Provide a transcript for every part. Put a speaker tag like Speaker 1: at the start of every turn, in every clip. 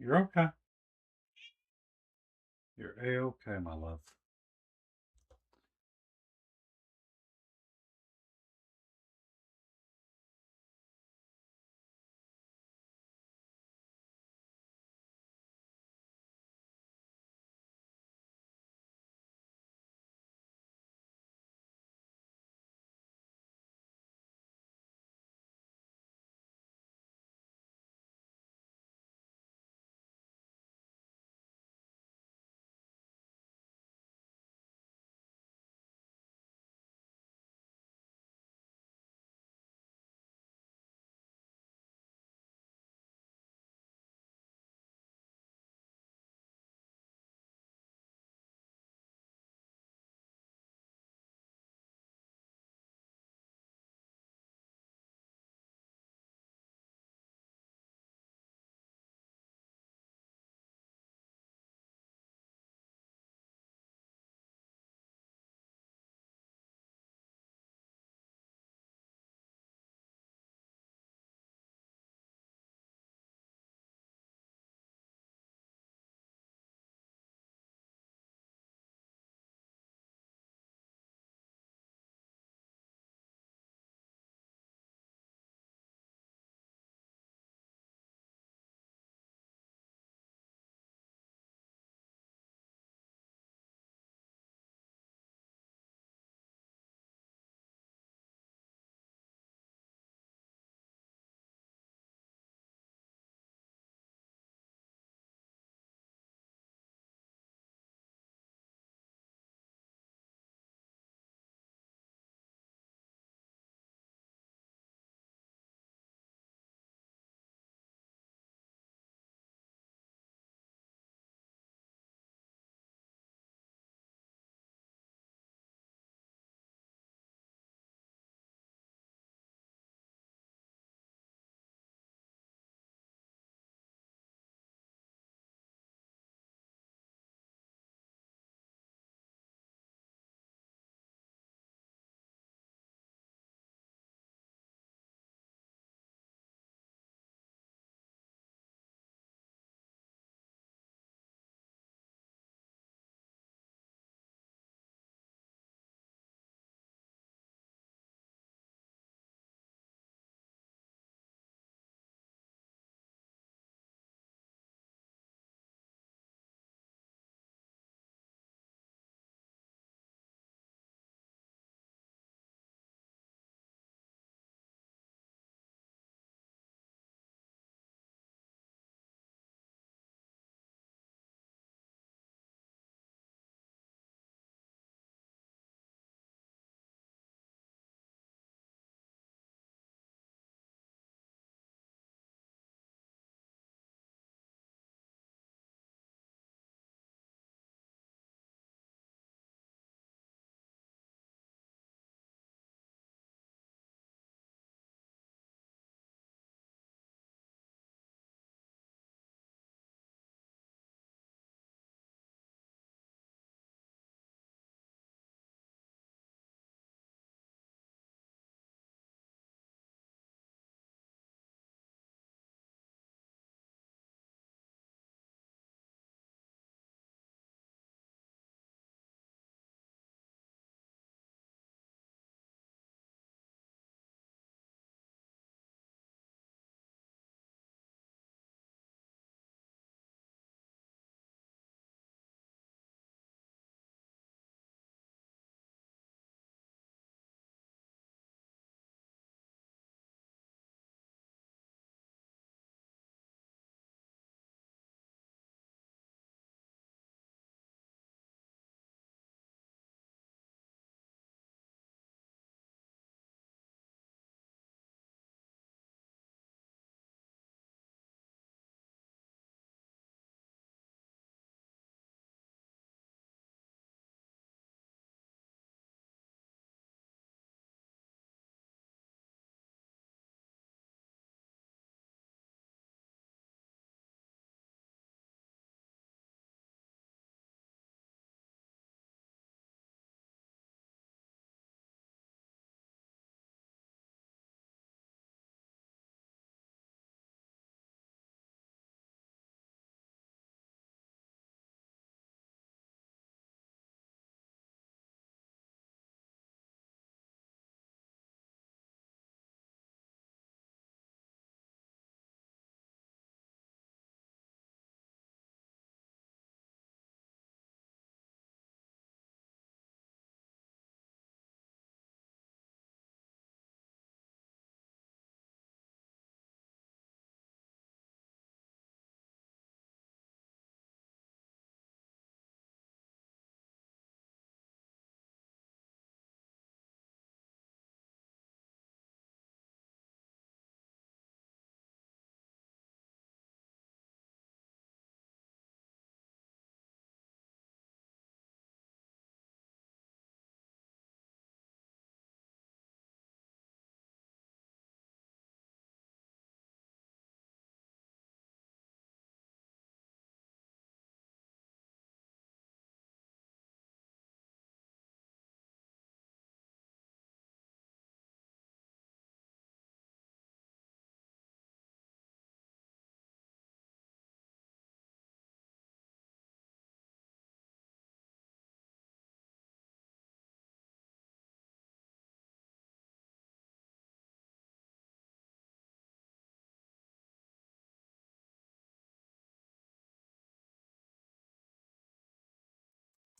Speaker 1: You're okay. You're A-okay, my love.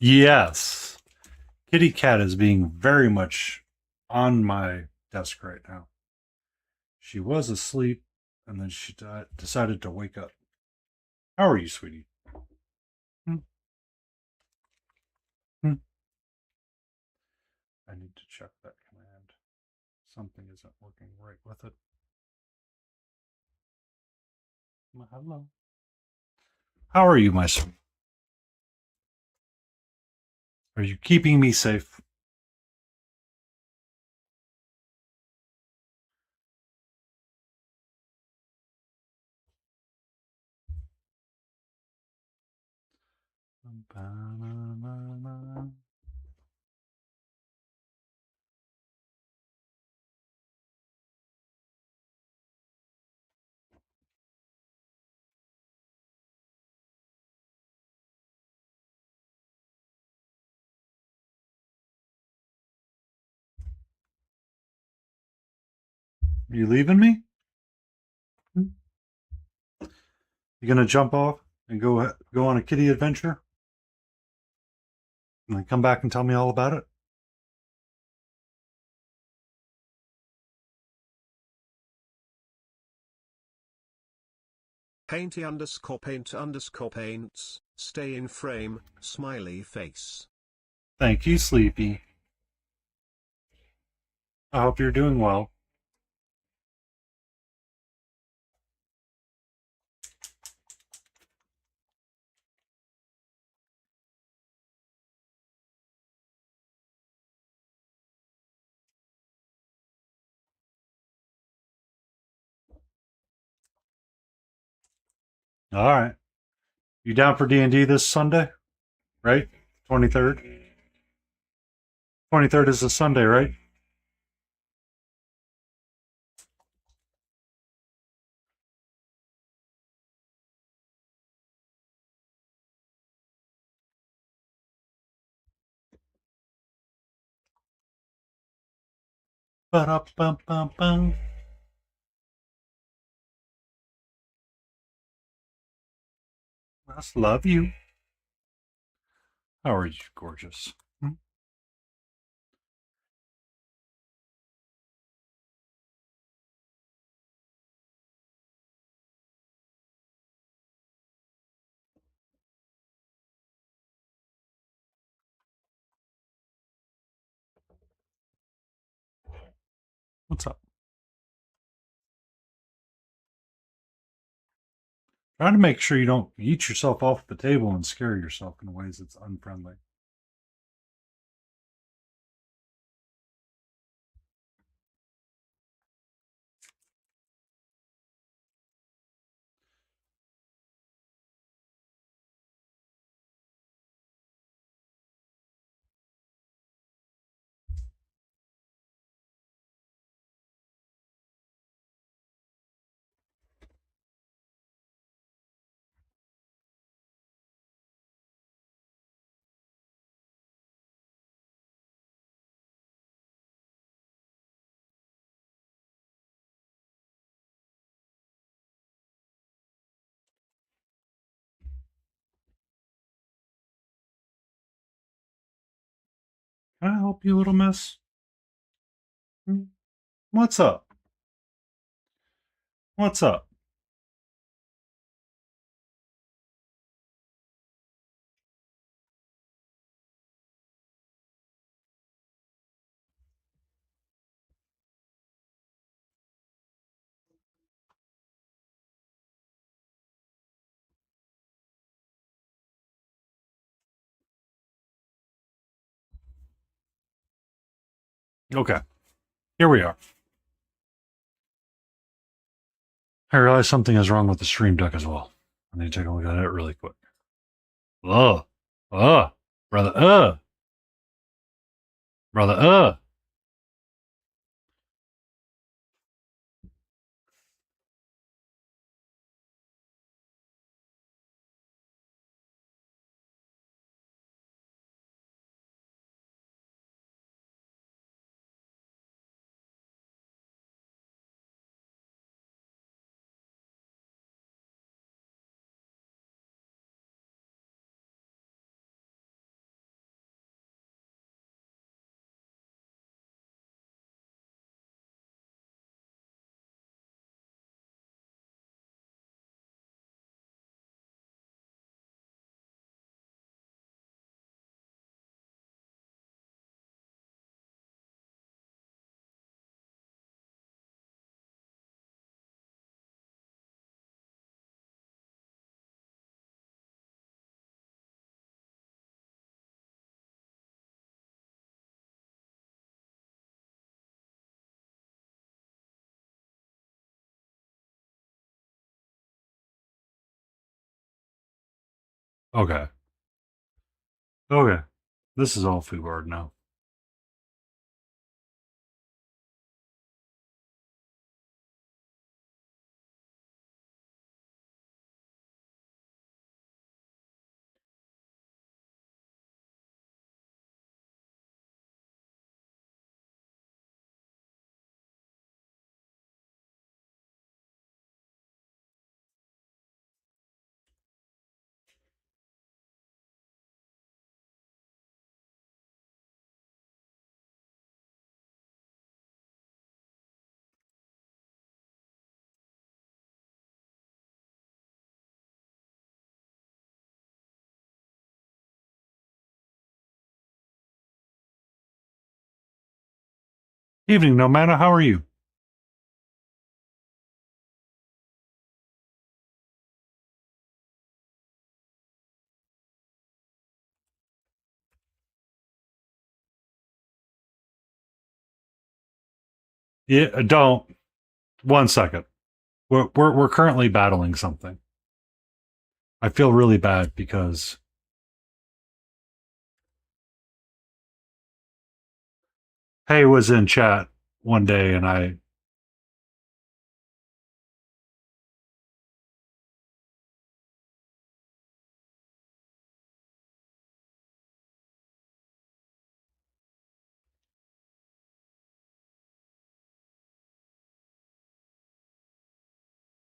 Speaker 1: Yes. Kitty Cat is being very much on my desk right now. She was asleep and then she decided to wake up. How are you, sweetie? Hmm, hmm. I need to check that command. Something isn't working right with it. Hello. How are you, my son? Are you keeping me safe? Are you leaving me? You gonna jump off and go on a kitty adventure and then come back and tell me all about it?
Speaker 2: Paint_paints, stay in frame, smiley face.
Speaker 1: Thank you, Sleepy. I hope you're doing well. All right. You down for D&D this Sunday? Right? 23rd? 23rd is a Sunday, right? Ba-da-bum-bum-bum. I love you. How are you, gorgeous? Hmm? What's up? Trying to make sure you don't eat yourself off the table and scare yourself in ways that's unfriendly. Can I help you, little miss? Hmm? What's up? What's up? Okay, here we are. I realize something is wrong with the stream deck as well. I need to take a look at it really quick. Oh, oh, brother, brother, Okay. Okay. This is all Fugard now. Evening, no matter. How are you? Yeah, don't. 1 second. We're currently battling something. I feel really bad because Hey was in chat one day and I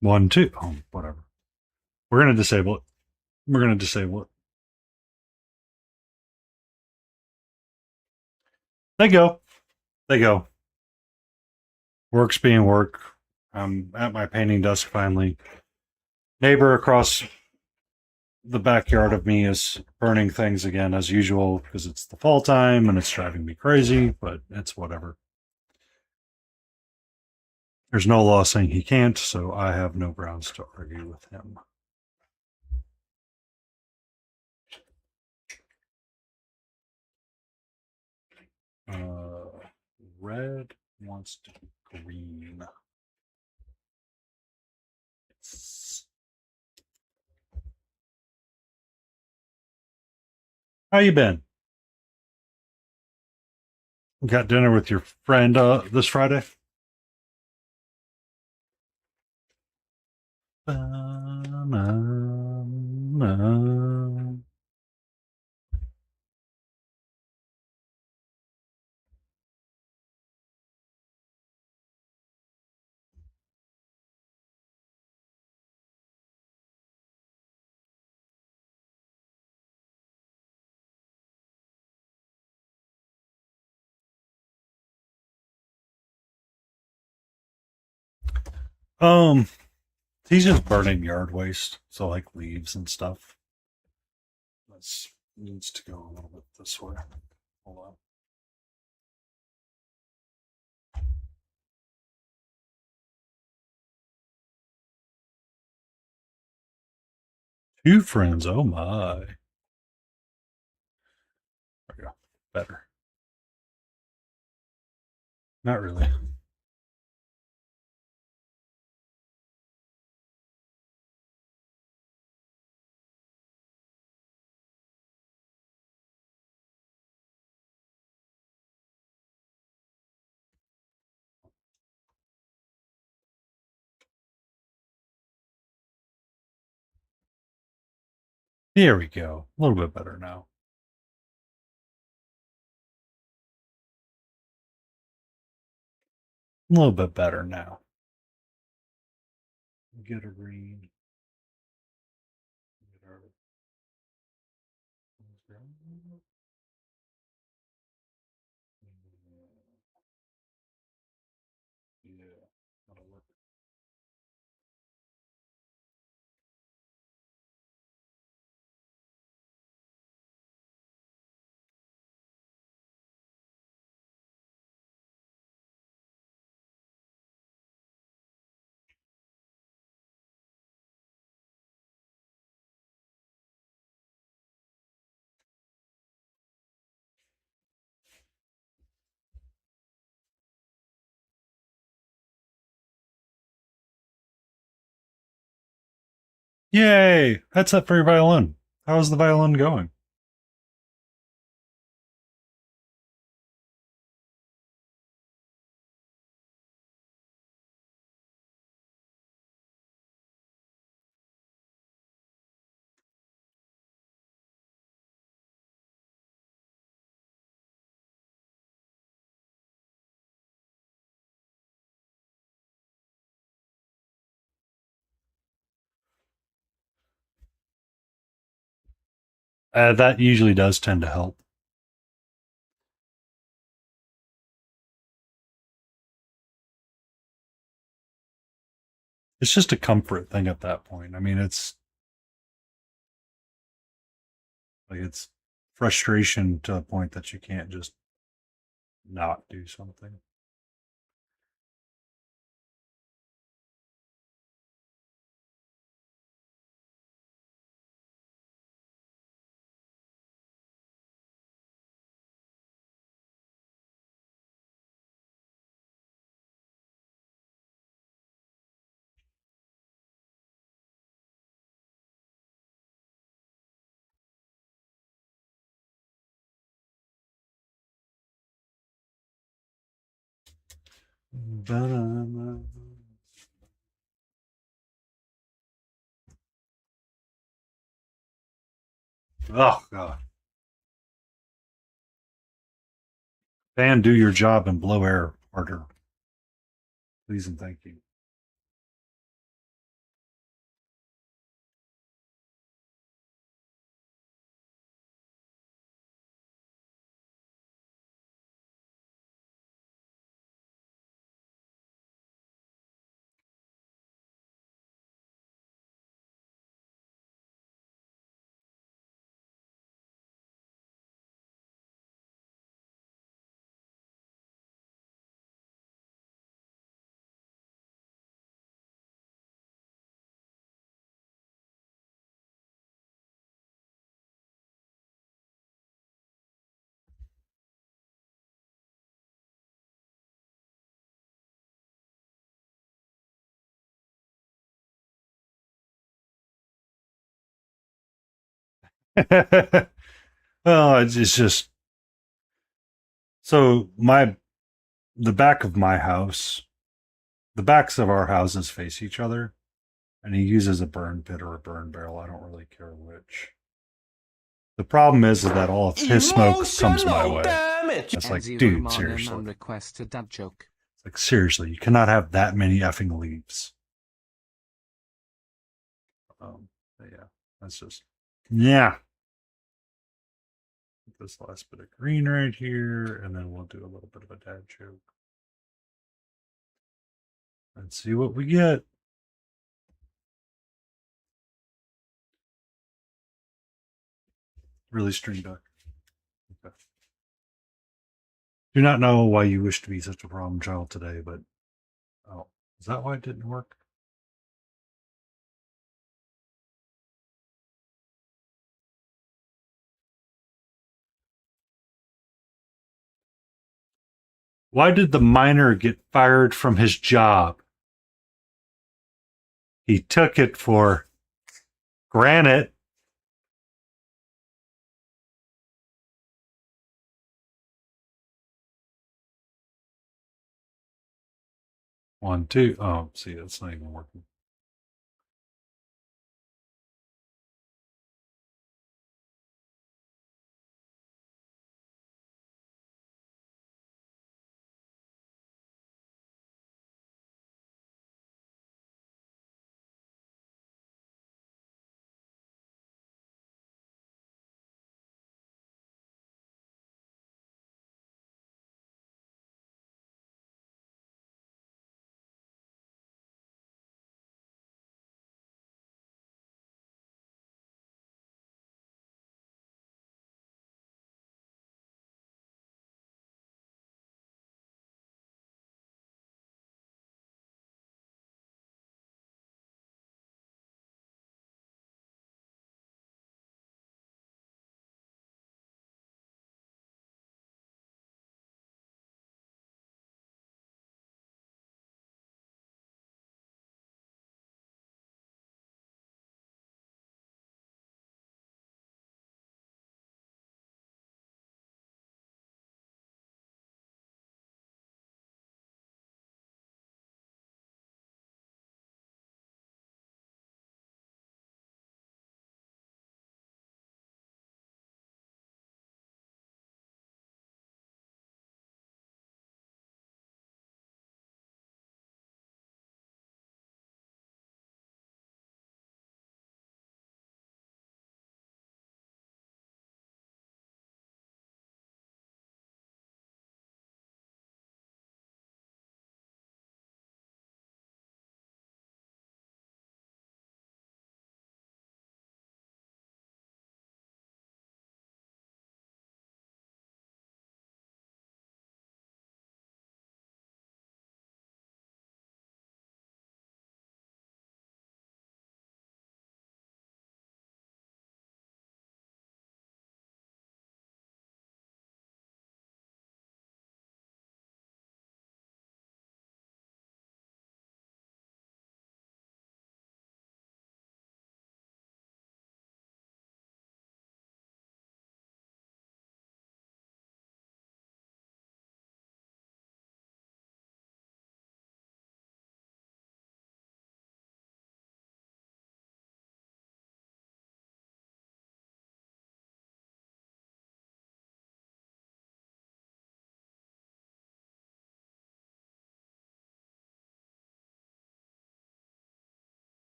Speaker 1: 1, 2. Oh, whatever. We're gonna disable it. We're gonna disable it. They go. They go. Work's being work. I'm at my painting desk finally. Neighbor across the backyard of me is burning things again as usual because it's the fall time and it's driving me crazy, but it's whatever. There's no law saying he can't, so I have no grounds to argue with him. Red wants to be green. How you been? Got dinner with your friend this Friday? Um, he's just burning yard waste, so like leaves and stuff. This needs to go a little bit this way. Hold on. Two friends. Oh my. There we go. Better. Not really. Here we go. A little bit better now. A little bit better now. Get a green. Get our, yeah, that'll work. Yay! That's up for your violin. How's the violin going? That usually does tend to help. It's just a comfort thing at that point. I mean, it's frustration to a point that you can't just not do something. Oh god. Fan, do your job and blow air harder. Please and thank you. Well, it's just so the back of my house, the backs of our houses face each other, and he uses a burn pit or a burn barrel. I don't really care which. The problem is that all of his smoke comes my way. It's like, dude, seriously.
Speaker 3: Request a dad joke.
Speaker 1: It's like, seriously, you cannot have that many effing leaves. Yeah, that's just, yeah. This last bit of green right here, and then we'll do a little bit of a dad joke. Let's see what we get. Really, string duck. Okay. Do not know why you wish to be such a problem child today, but oh, is that why it didn't work? Why did the miner get fired from his job? He took it for granite. One, two. Oh, see, that's not even working.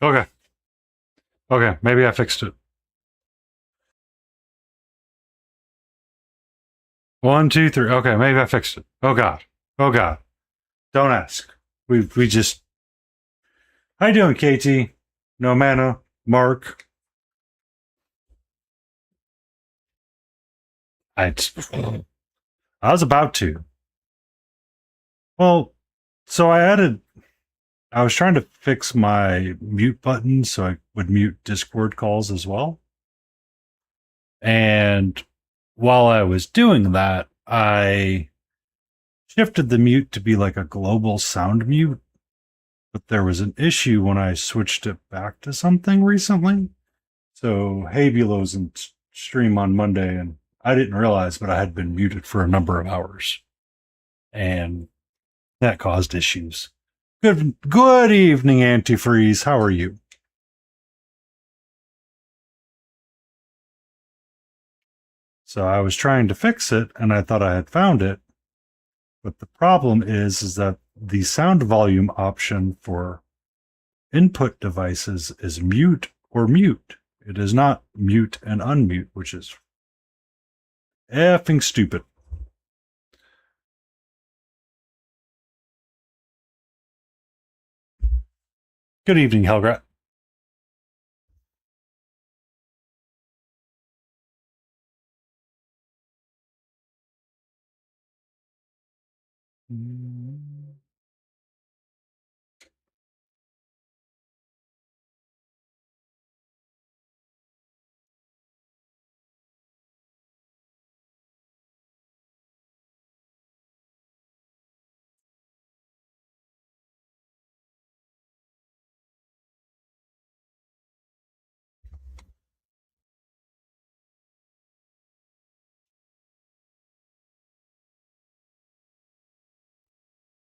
Speaker 1: Okay. Okay. Maybe I fixed it. 1, 2, 3. Okay. Maybe I fixed it. Oh God. Oh God. Don't ask. We just. How you doing, KT? No mana. Mark. I. I was about to. Well, so I added. I was trying to fix my mute button so I would mute Discord calls as well. And while I was doing that, I shifted the mute to be like a global sound mute. But there was an issue when I switched it back to something recently. So Habulo's in stream on Monday, and I didn't realize, but I had been muted for a number of hours. And that caused issues. Good evening, Antifreeze. How are you? So I was trying to fix it, and I thought I had found it. But the problem is that the sound volume option for input devices is mute or mute. It is not mute and unmute, which is effing stupid. Good evening, Helgrat.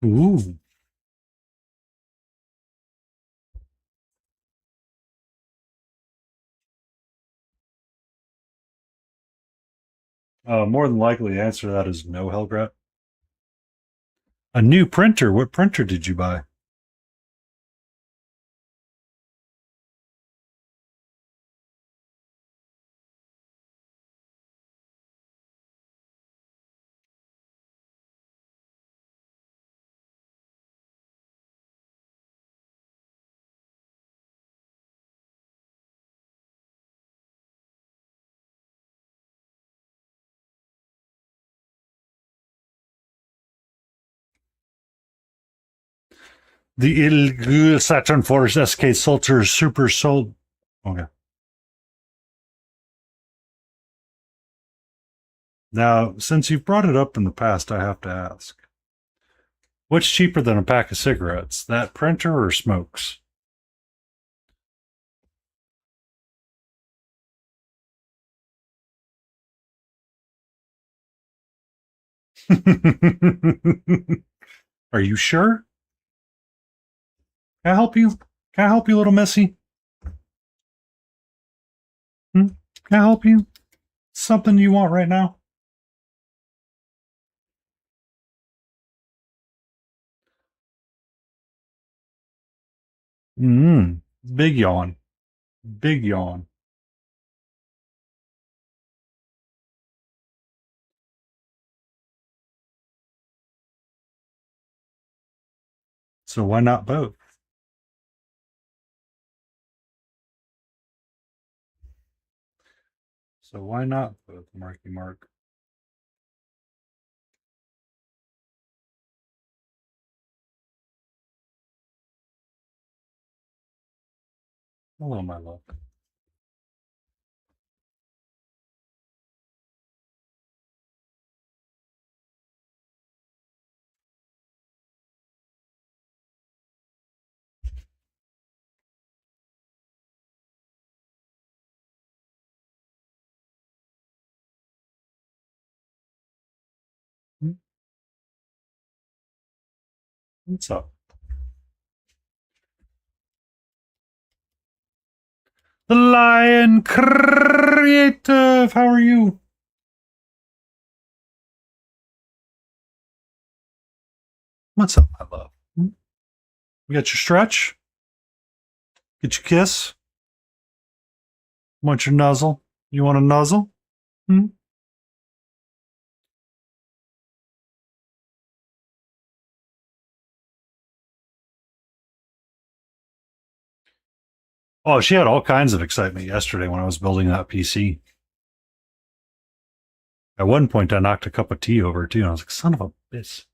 Speaker 1: Ooh. More than likely, the answer to that is no, Helgrat. A new printer? What printer did you buy? The Il Saturn Force SK Sulter Super Soul. Okay. Now, since you've brought it up in the past, I have to ask. What's cheaper than a pack of cigarettes? That printer or smokes? Are you sure? Can I help you? Can I help you, little Missy? Hmm? Can I help you? Something you want right now? Mm. Big yawn. Big yawn. So why not both? So why not both, Marky Mark? Hello, my love. Hmm? What's up? The Lion Creative. How are you? What's up, my love? Hmm? You got your stretch? Get your kiss? Want your nuzzle? You want a nuzzle? Hmm? Oh, she had all kinds of excitement yesterday when I was building that PC. At one point, I knocked a cup of tea over too, and I was like, "Son of a bitch!"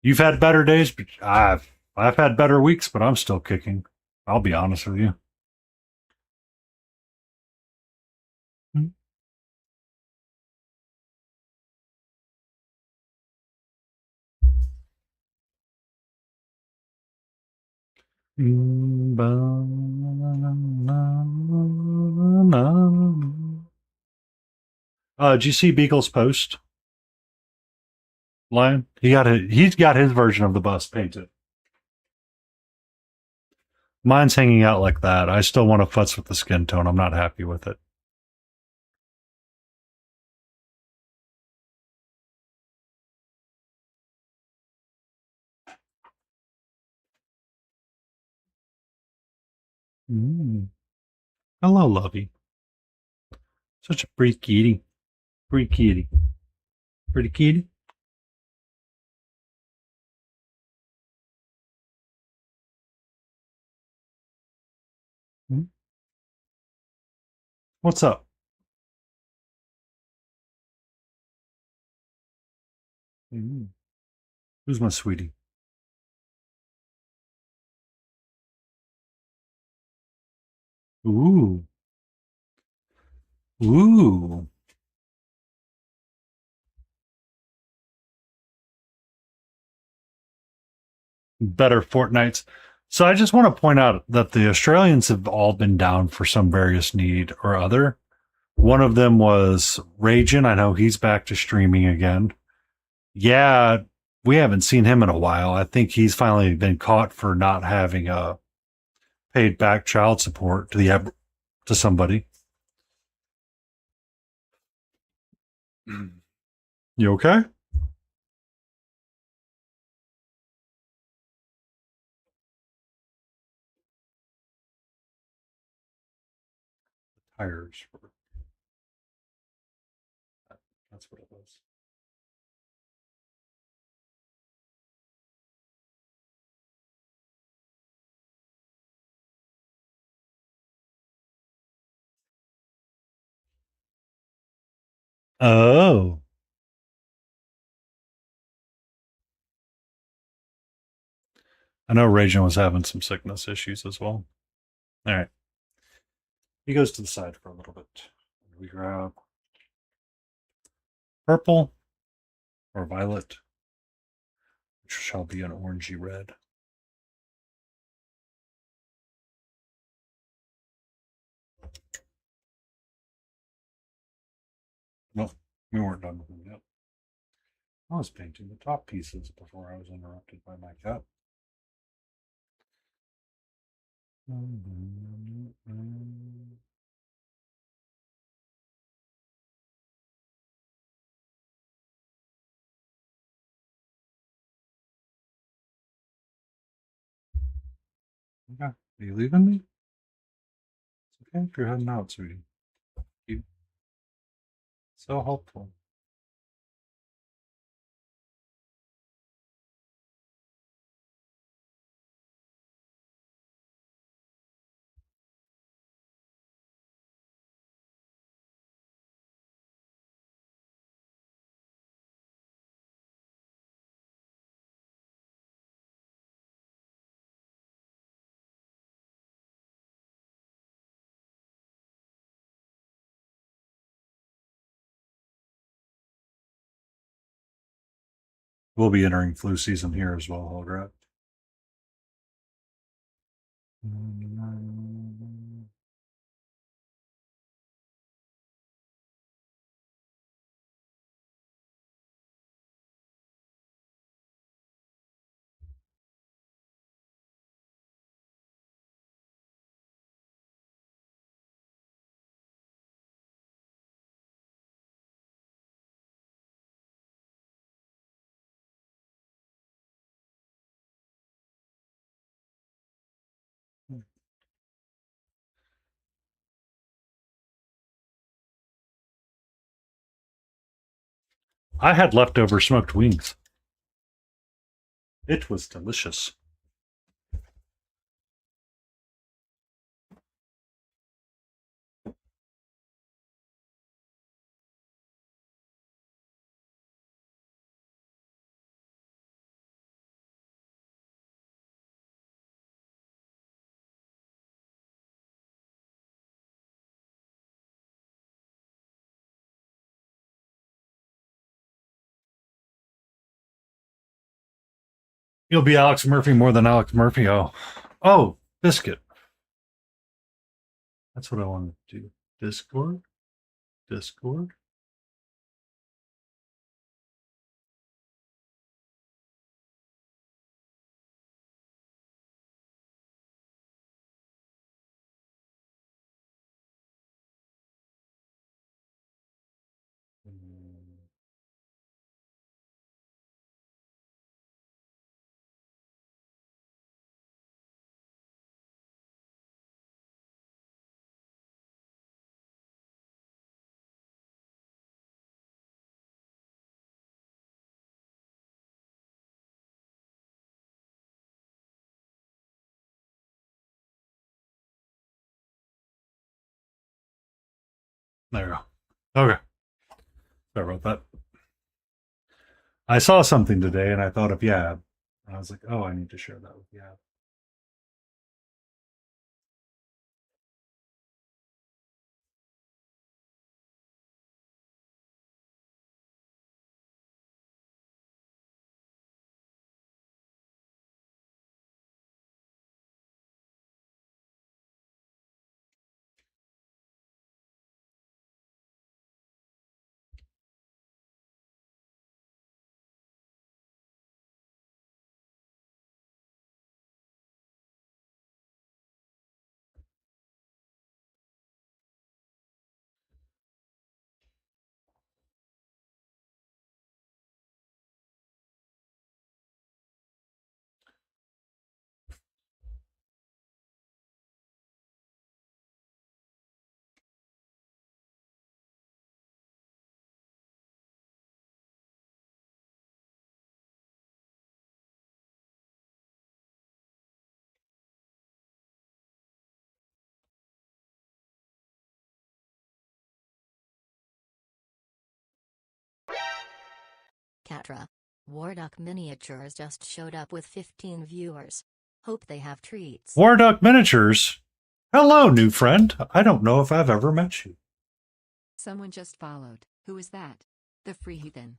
Speaker 1: You've had better days, but I've had better weeks, but I'm still kicking. I'll be honest with you. Did you see Beagle's post, Lion? He's got his version of the bus painted. Mine's hanging out like that. I still want to futz with the skin tone. I'm not happy with it. Mm. Hello, Lovey. Such a pretty kitty. Pretty kitty. Pretty kitty. Mm. What's up? Mm. Who's my sweetie? Ooh. Ooh. Better fortnights. So I just want to point out that the Australians have all been down for some various need or other. One of them was Ragin. I know he's back to streaming again. Yeah, we haven't seen him in a while. I think he's finally been caught for not having paid back child support to somebody. You okay? Tires. That's what it was. Oh, I know Ragin was having some sickness issues as well. All right, he goes to the side for a little bit. We grab purple or violet, which shall be an orangey red. No, we weren't done with them yet. I was painting the top pieces before I was interrupted by my cat. Okay. Are you leaving me? It's okay if you're heading out, sweetie. You so helpful. We'll be entering flu season here as well, Holgrat. I had leftover smoked wings. It was delicious. You'll be Alex Murphy more than Alex Murphy. Oh, biscuit. That's what I want to do. Discord, Discord. There you go. Okay. Sorry about that. I saw something today and I thought of Yab. And I was like, oh, I need to share that with Yab.
Speaker 3: Katra. Warduck Miniatures just showed up with 15 viewers. Hope they have treats.
Speaker 1: Warduck Miniatures. Hello, new friend. I don't know if I've ever met you.
Speaker 4: Someone just followed. Who is that? The free heathen.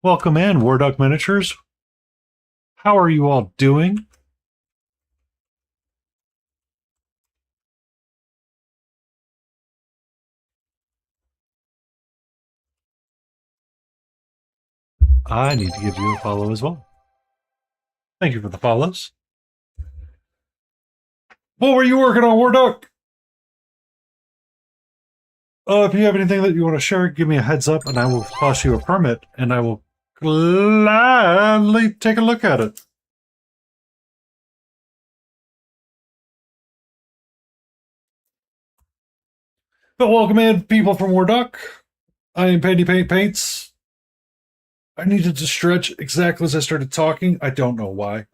Speaker 1: Welcome in, Warduck Miniatures. How are you all doing? I need to give you a follow as well. Thank you for the follows. What were you working on, Warduck? If you have anything that you want to share, give me a heads up and I will toss you a permit and I will gladly take a look at it. But welcome in, people from Warduck. I am Painty Paint Paints. I needed to stretch exactly as I started talking. I don't know why.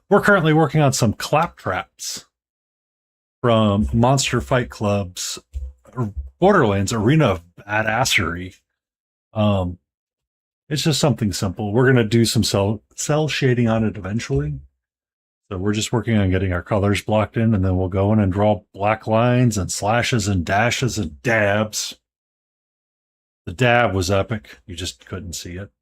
Speaker 1: We're currently working on some clap traps from Monster Fight Club's Borderlands Arena of Badassery. It's just something simple. We're going to do some cell shading on it eventually. So we're just working on getting our colors blocked in, and then we'll go in and draw black lines and slashes and dashes and dabs. The dab was epic. You just couldn't see it.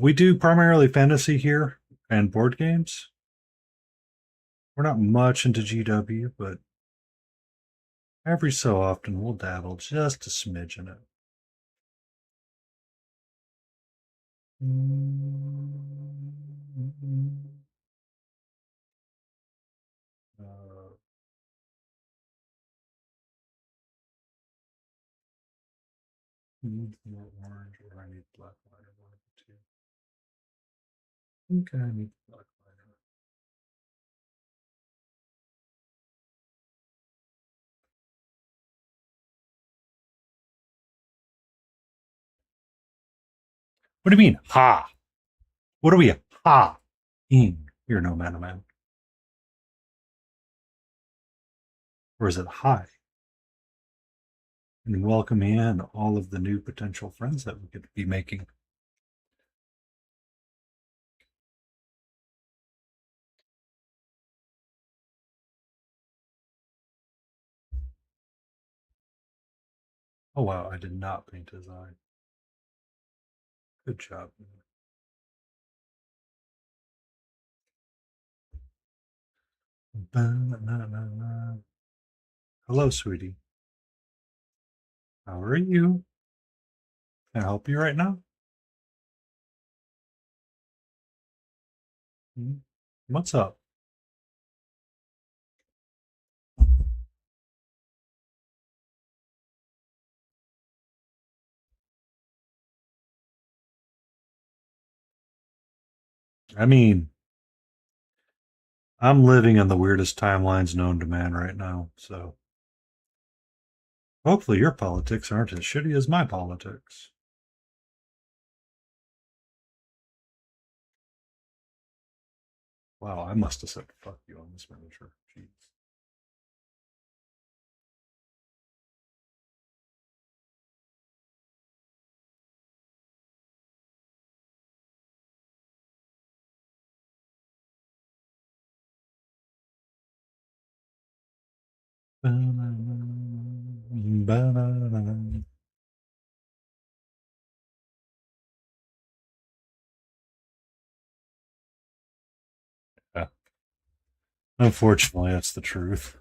Speaker 1: We do primarily fantasy here and board games. We're not much into GW, but every so often we'll dabble just a smidge in it. Need more orange, or I need black lighter one of the two. Okay, I need to look mine up. What do you mean, ha? What are we ha? Ing. You're no man, man. Or is it hi? And welcome in all of the new potential friends that we could be making. Oh wow, I did not paint his eye. Good job. Hello, sweetie. How are you? Can I help you right now? What's up? I mean, I'm living in the weirdest timelines known to man right now, so hopefully your politics aren't as shitty as my politics. Wow, I must have said fuck you on this miniature. Jeez. Yeah. Unfortunately, that's the truth.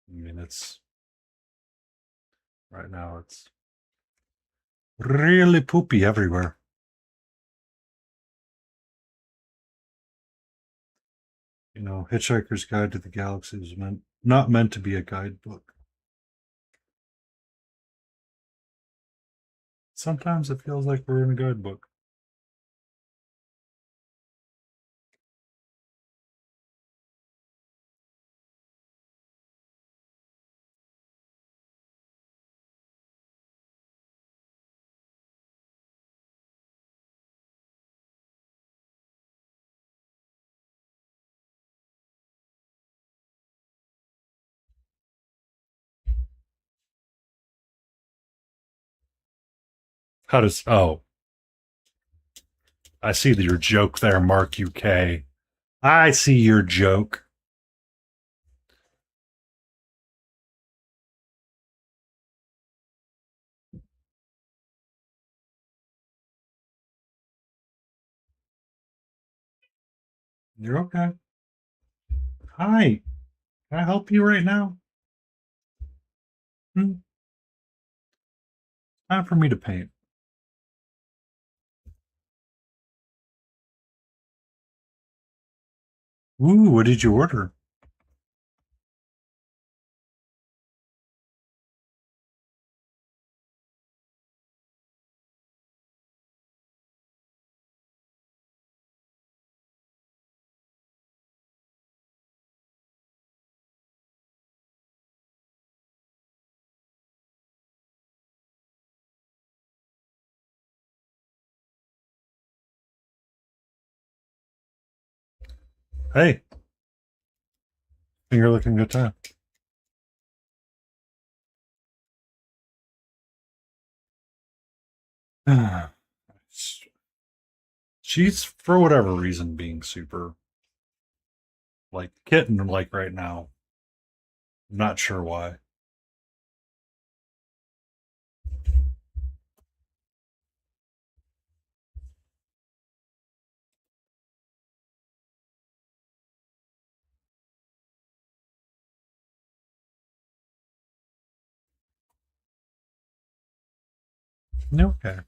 Speaker 1: I mean, it's right now, it's really poopy everywhere. You know, Hitchhiker's Guide to the Galaxy is not meant to be a guidebook. Sometimes it feels like we're in a guidebook. How does I see your joke there, Mark UK. I see your joke. You're okay. Hi. Can I help you right now? Time for me to paint. Ooh, what did you order? Hey, finger looking good time. She's, for whatever reason, being super like kitten like right now. I'm not sure why. Okay.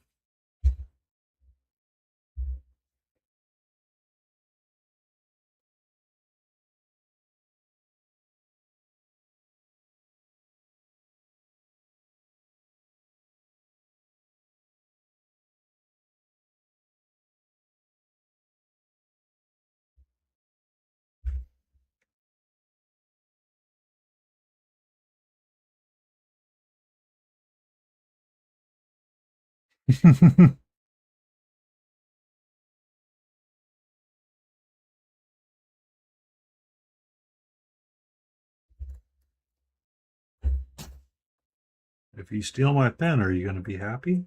Speaker 1: If you steal my pen, are you going to be happy?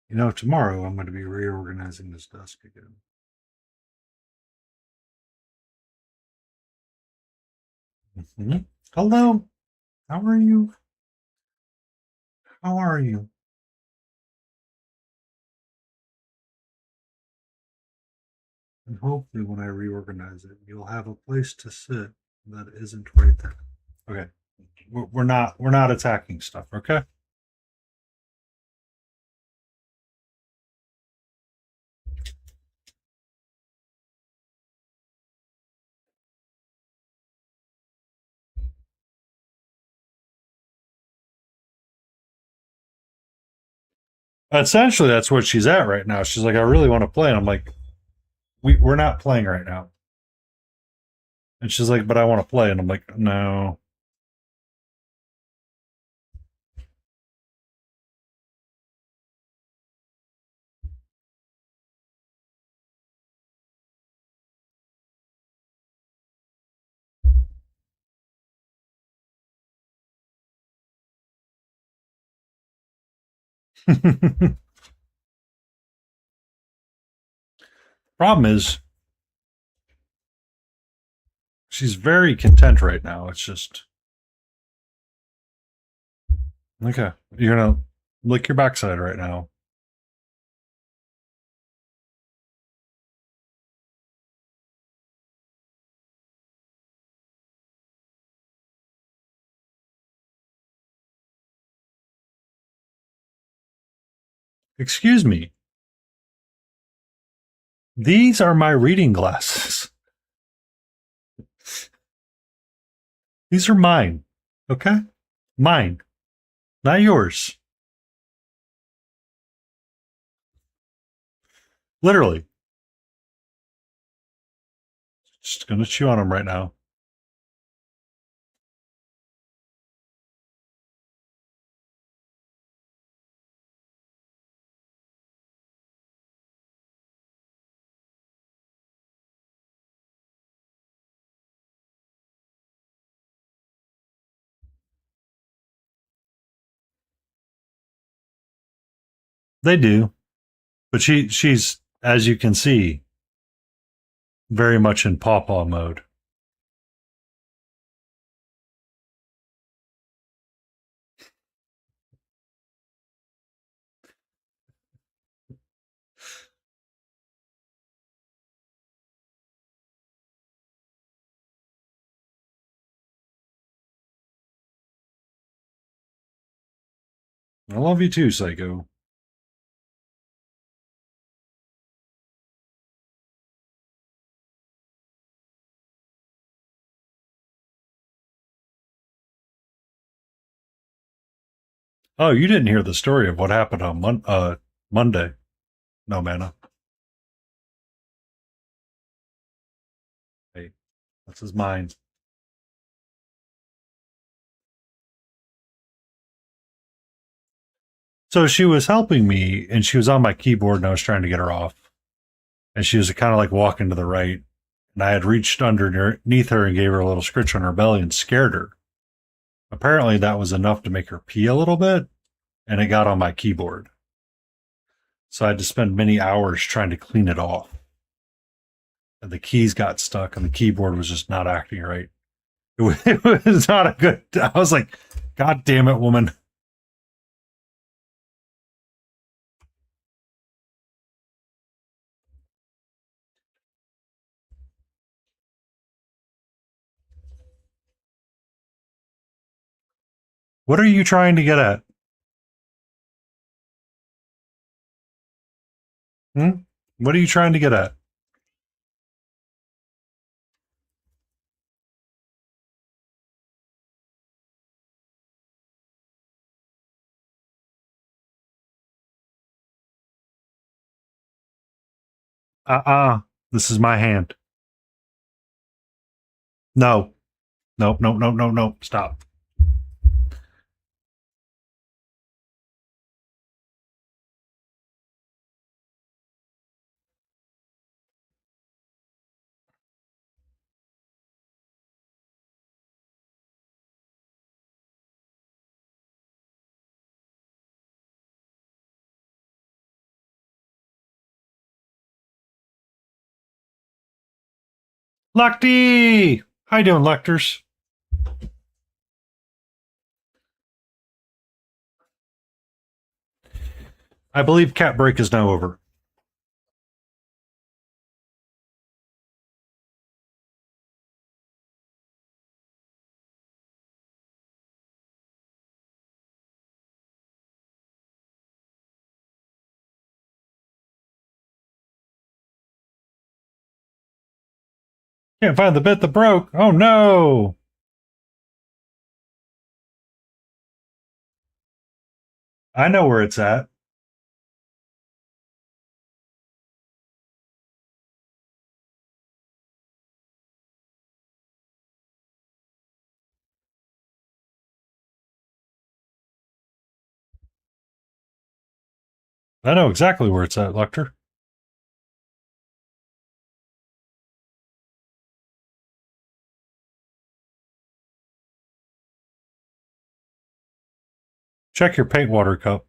Speaker 1: You know, tomorrow I'm going to be reorganizing this desk again. Mhm. Hello. How are you? How are you? And hopefully, when I reorganize it, you'll have a place to sit that isn't right there. Okay. We're not attacking stuff. Okay. Essentially, that's what she's at right now. She's like, I really want to play, and I'm like, we're not playing right now. And she's like, but I want to play, and I'm like, no. Problem is, she's very content right now. It's just okay. You're gonna lick your backside right now. Excuse me. These are my reading glasses. These are mine. Okay? Mine, not yours. Literally. Just gonna chew on them right now. They do. But she's, as you can see, very much in pawpaw mode. I love you too, Psycho. Oh, you didn't hear the story of what happened on Monday. No, Mana. Hey, this is mine. So she was helping me, and she was on my keyboard, and I was trying to get her off. And she was kind of like walking to the right. And I had reached underneath her and gave her a little scritch on her belly and scared her. Apparently, that was enough to make her pee a little bit, and it got on my keyboard. So I had to spend many hours trying to clean it off. And the keys got stuck, and the keyboard was just not acting right. It was not a good. I was like, God damn it, woman. What are you trying to get at? Hmm? What are you trying to get at? This is my hand. No. Nope, nope, nope, nope, nope. Stop. Lucty! How you doing, Lectors? I believe cat break is now over. Can't find the bit that broke. Oh no! I know where it's at. I know exactly where it's at, Lecter. Check your paint water cup.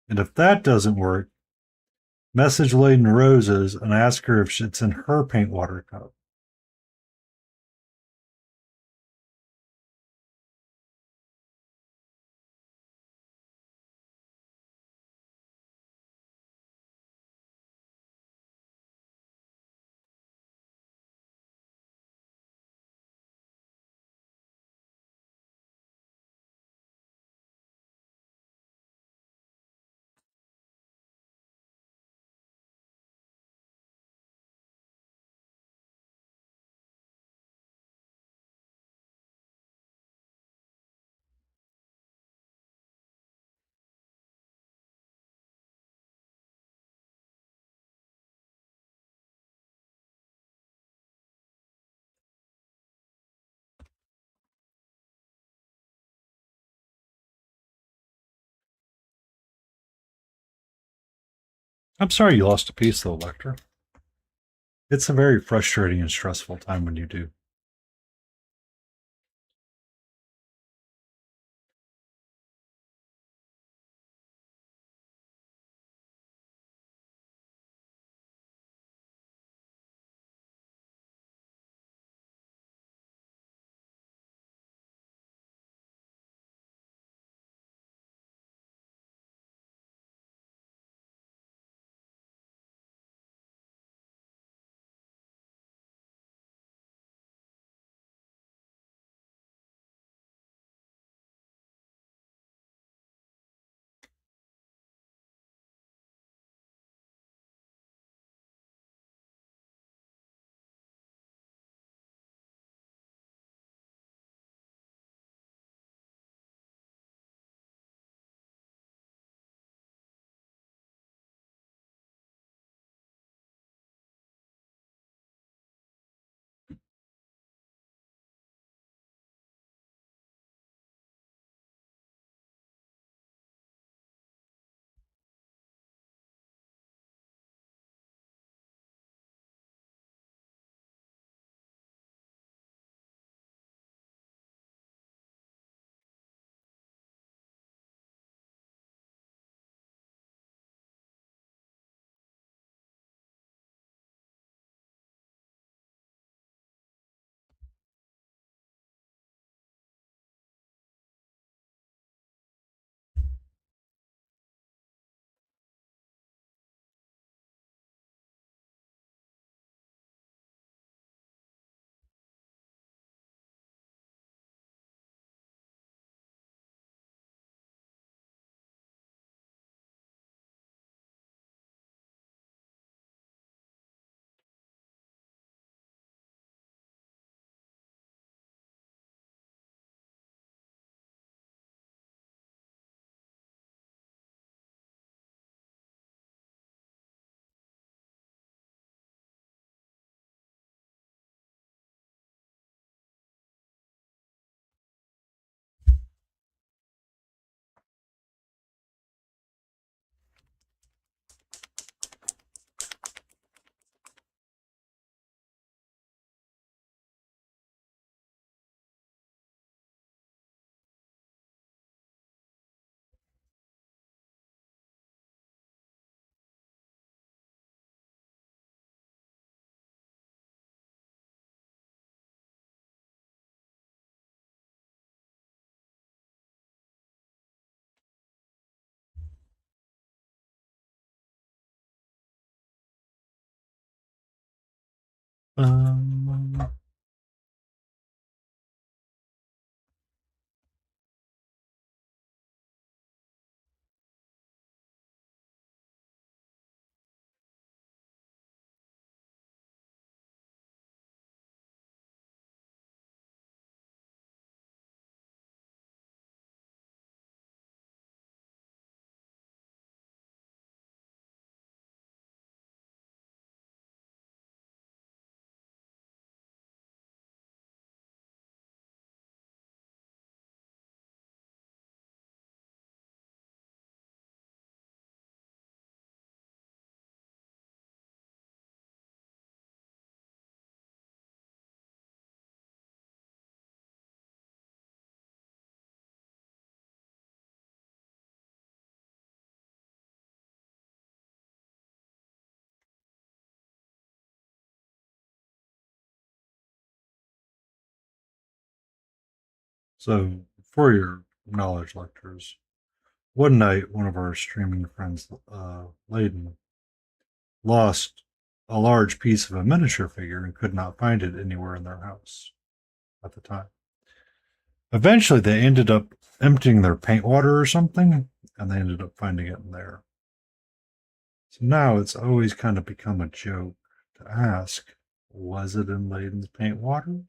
Speaker 1: And if that doesn't work, message Laden Roses and ask her if it's in her paint water cup. I'm sorry you lost a piece, though, Lecter. It's a very frustrating and stressful time when you do. Um, so, for your knowledge lectures, one night one of our streaming friends, Layden, lost a large piece of a miniature figure and could not find it anywhere in their house at the time. Eventually, they ended up emptying their paint water or something, and they ended up finding it in there. So now it's always kind of become a joke to ask, was it in Layden's paint water?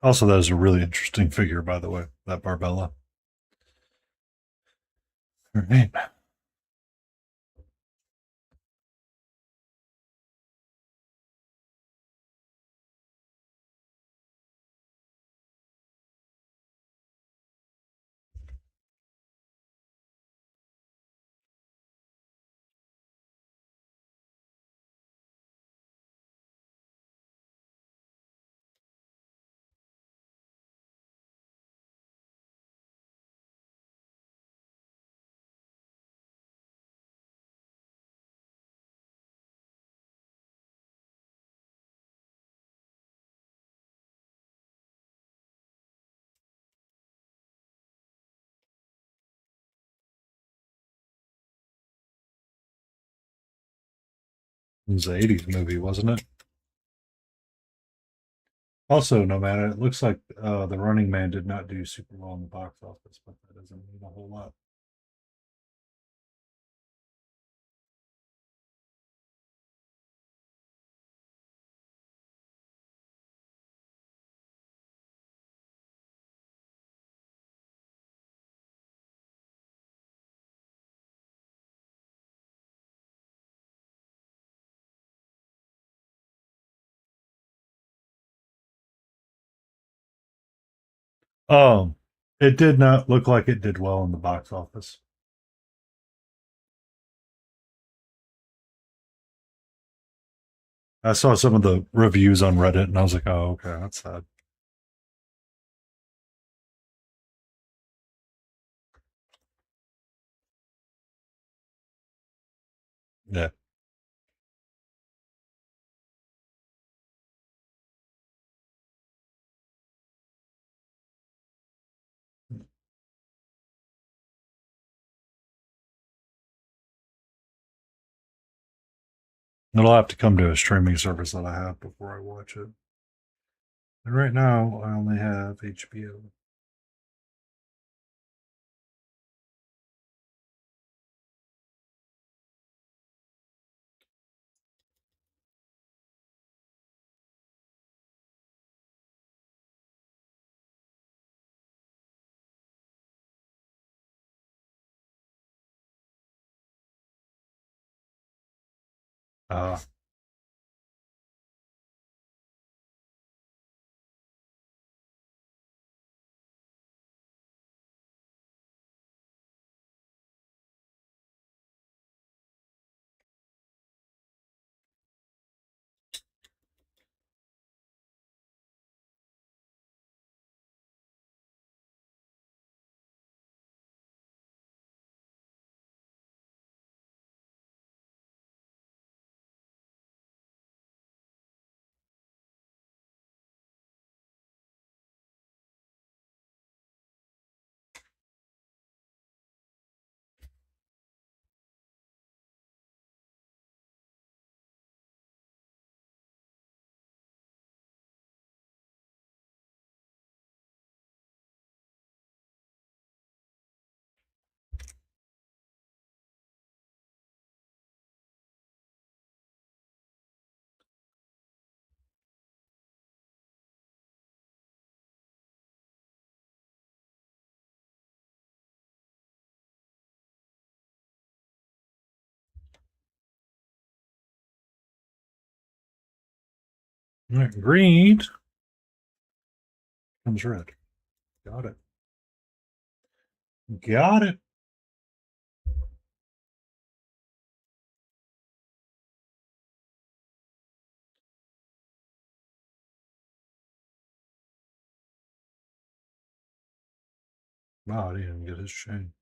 Speaker 1: Also, that is a really interesting figure, by the way, that Barbella. All right. It was an 80s movie, wasn't it? Also, no matter, it looks like The Running Man did not do super well in the box office, but that doesn't mean a whole lot. Um, it did not look like it did well in the box office. I saw some of the reviews on Reddit and I was like, oh, okay, that's sad. Yeah. It'll have to come to a streaming service that I have before I watch it. And right now, I only have HBO. Uh, All right, green comes red. Got it. Got it. Wow, I didn't even get his chain.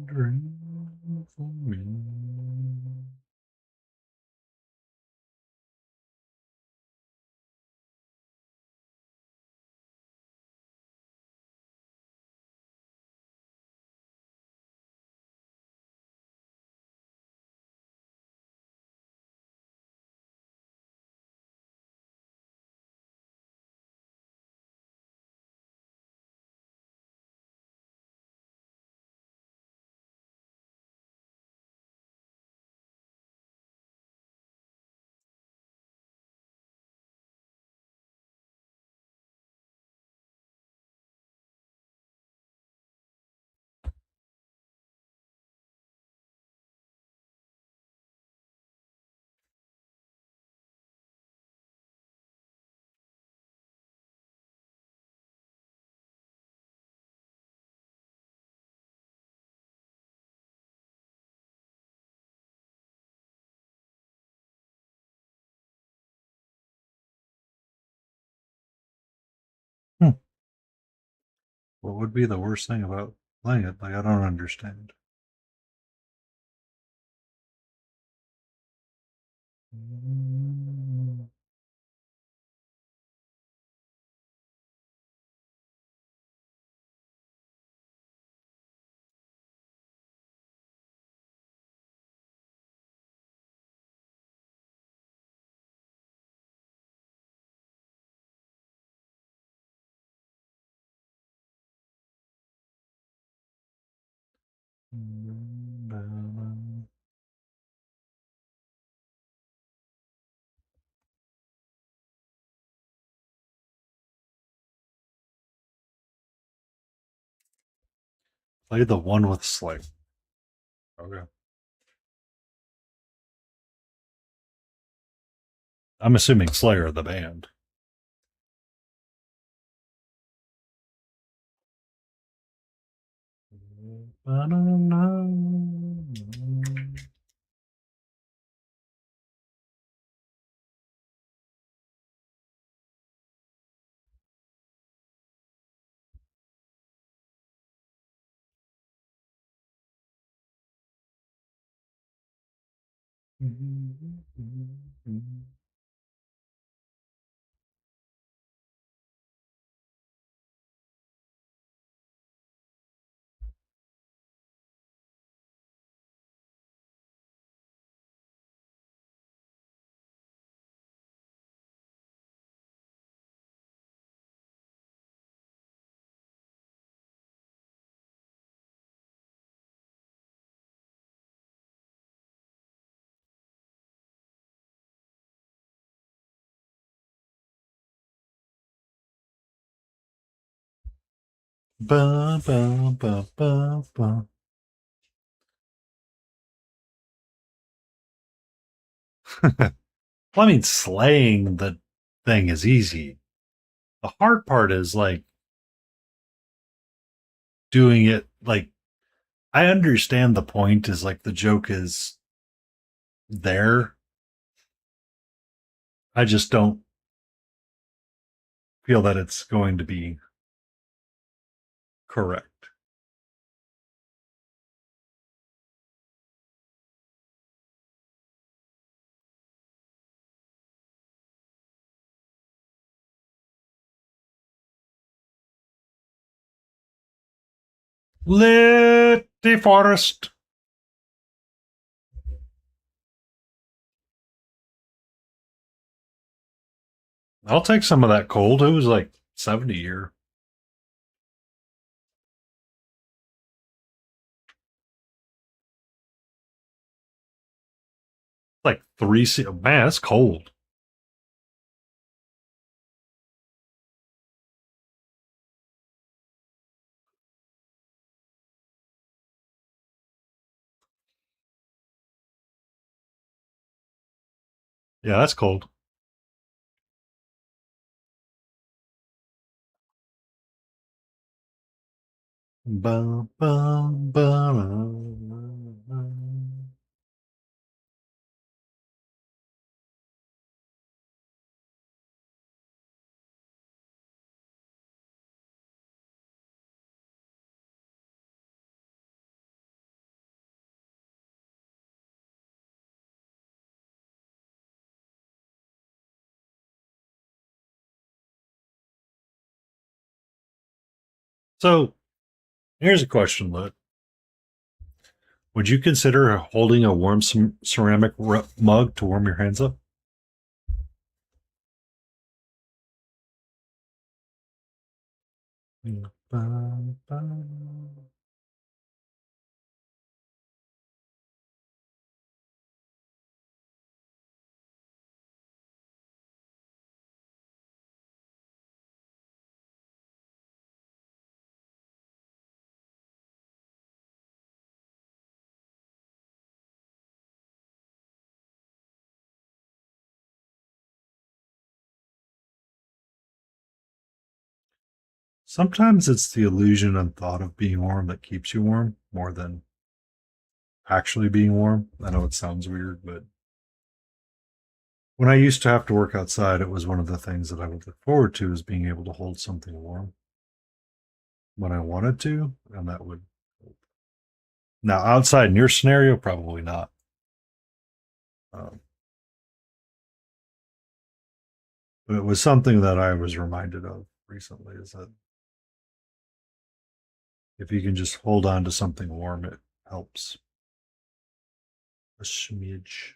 Speaker 1: Rain for me. Hmm. What would be the worst thing about playing it? Like, I don't understand. Play the one with Slayer. Okay. I'm assuming Slayer, the band. Ba, ba, ba, ba, ba. Well, I mean, slaying the thing is easy. The hard part is like doing it. Like, I understand the point is like the joke is there. I just don't feel that it's going to be correct. Lit the forest. I'll take some of that cold. It was like 70 here. Like man, that's cold. Yeah, that's cold. Bum, bum, bum. So here's a question, Lit. Would you consider holding a warm ceramic mug to warm your hands up? Bum, bum. Sometimes it's the illusion and thought of being warm that keeps you warm more than actually being warm. I know it sounds weird, but when I used to have to work outside, it was one of the things that I would look forward to is being able to hold something warm when I wanted to, and that would. Now, outside in your scenario, probably not. Um, but it was something that I was reminded of recently is that if you can just hold on to something warm, it helps a smidge.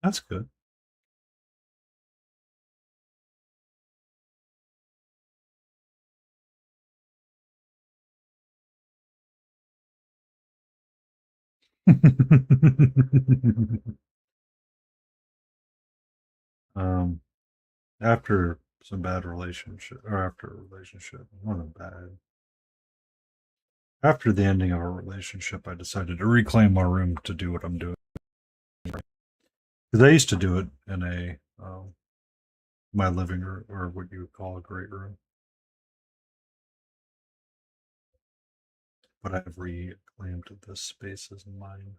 Speaker 1: That's good. um, after some bad relationship, or after a relationship, wasn't bad. After the ending of a relationship, I decided to reclaim my room to do what I'm doing. Because I used to do it in my living room, or what you would call a great room, but I've reclaimed this space as mine.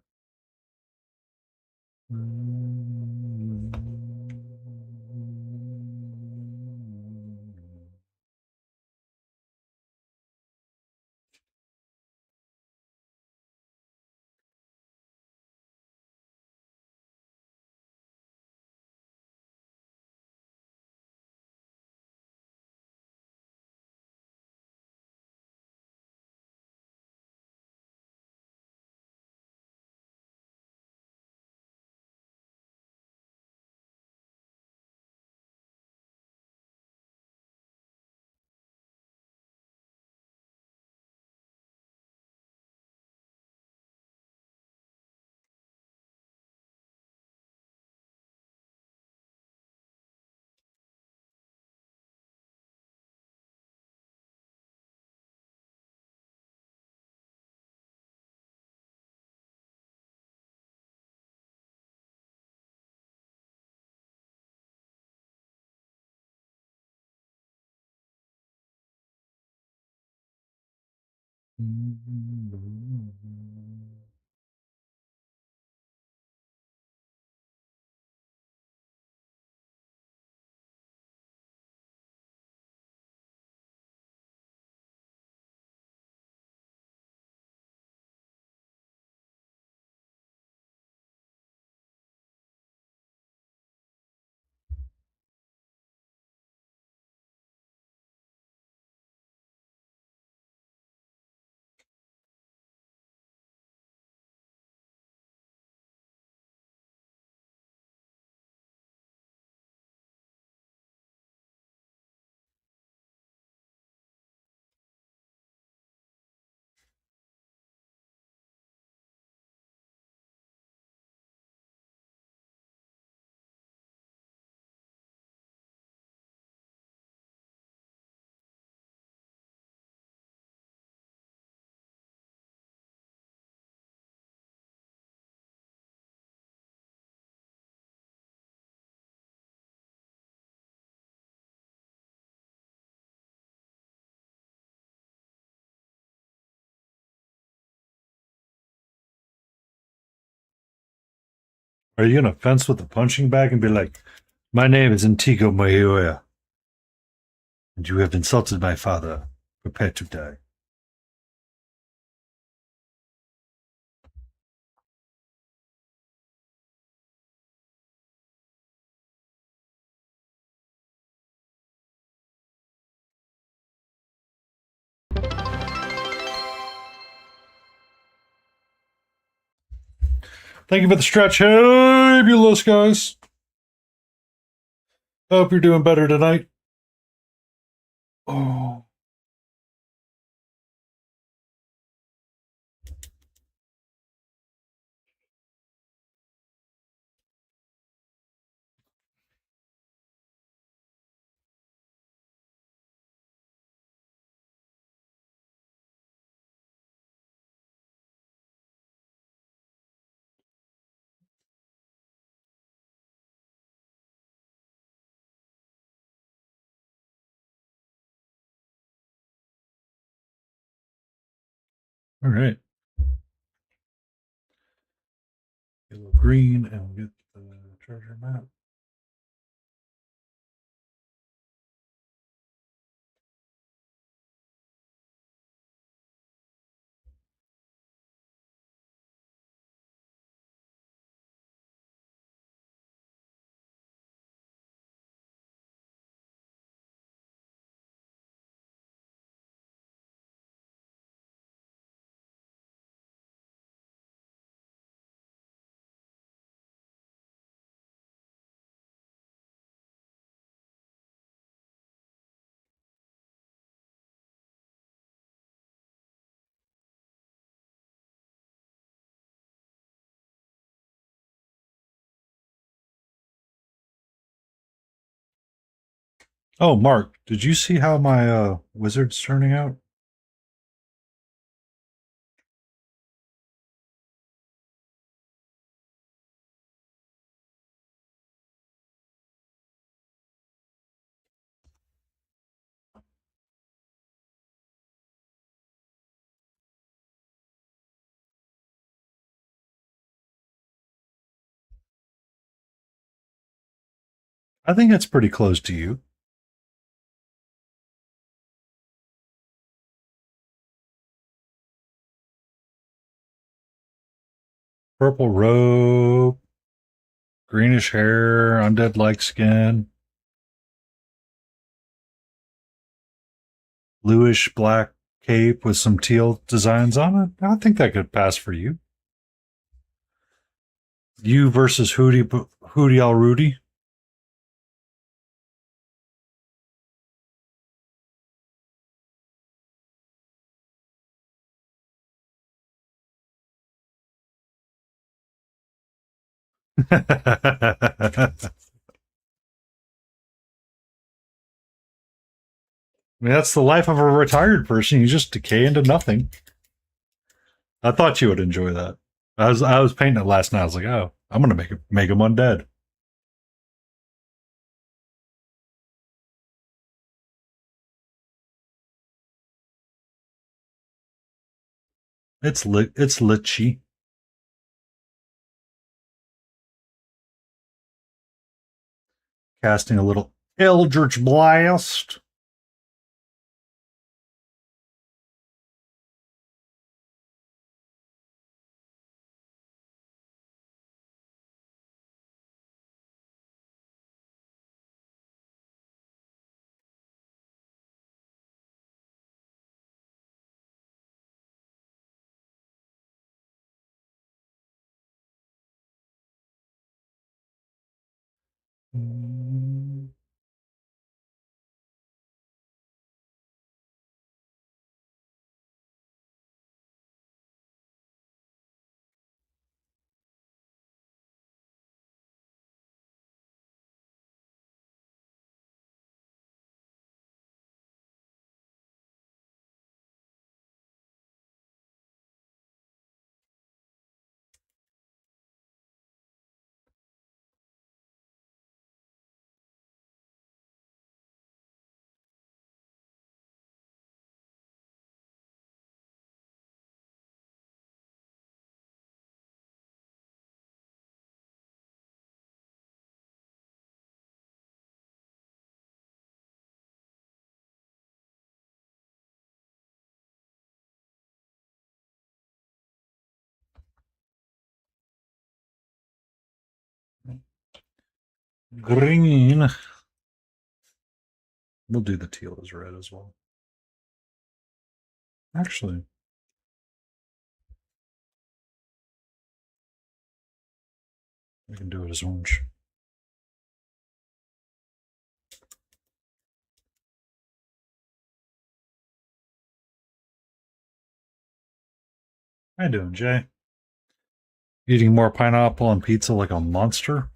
Speaker 1: Are you gonna fence with a punching bag and be like, "My name is Antigo Mayuya, and you have insulted my father. Prepare to die." Thank you for the stretch. Fabulous, guys. Hope you're doing better tonight. Oh. All right. Yellow, green, and we'll get the treasure map. Oh, Mark, did you see how my wizard's turning out? I think it's pretty close to you. Purple robe, greenish hair, undead like skin, bluish black cape with some teal designs on it. I think that could pass for you. You versus Hootie All Rudy. I mean, that's the life of a retired person. You just decay into nothing. I thought you would enjoy that. I was painting it last night. I was like, oh, I'm gonna make him undead. It's litchy. Casting a little Eldritch Blast. Green. We'll do the teal as red as well. Actually, we can do it as orange. How you doing, Jay? Eating more pineapple on pizza like a monster?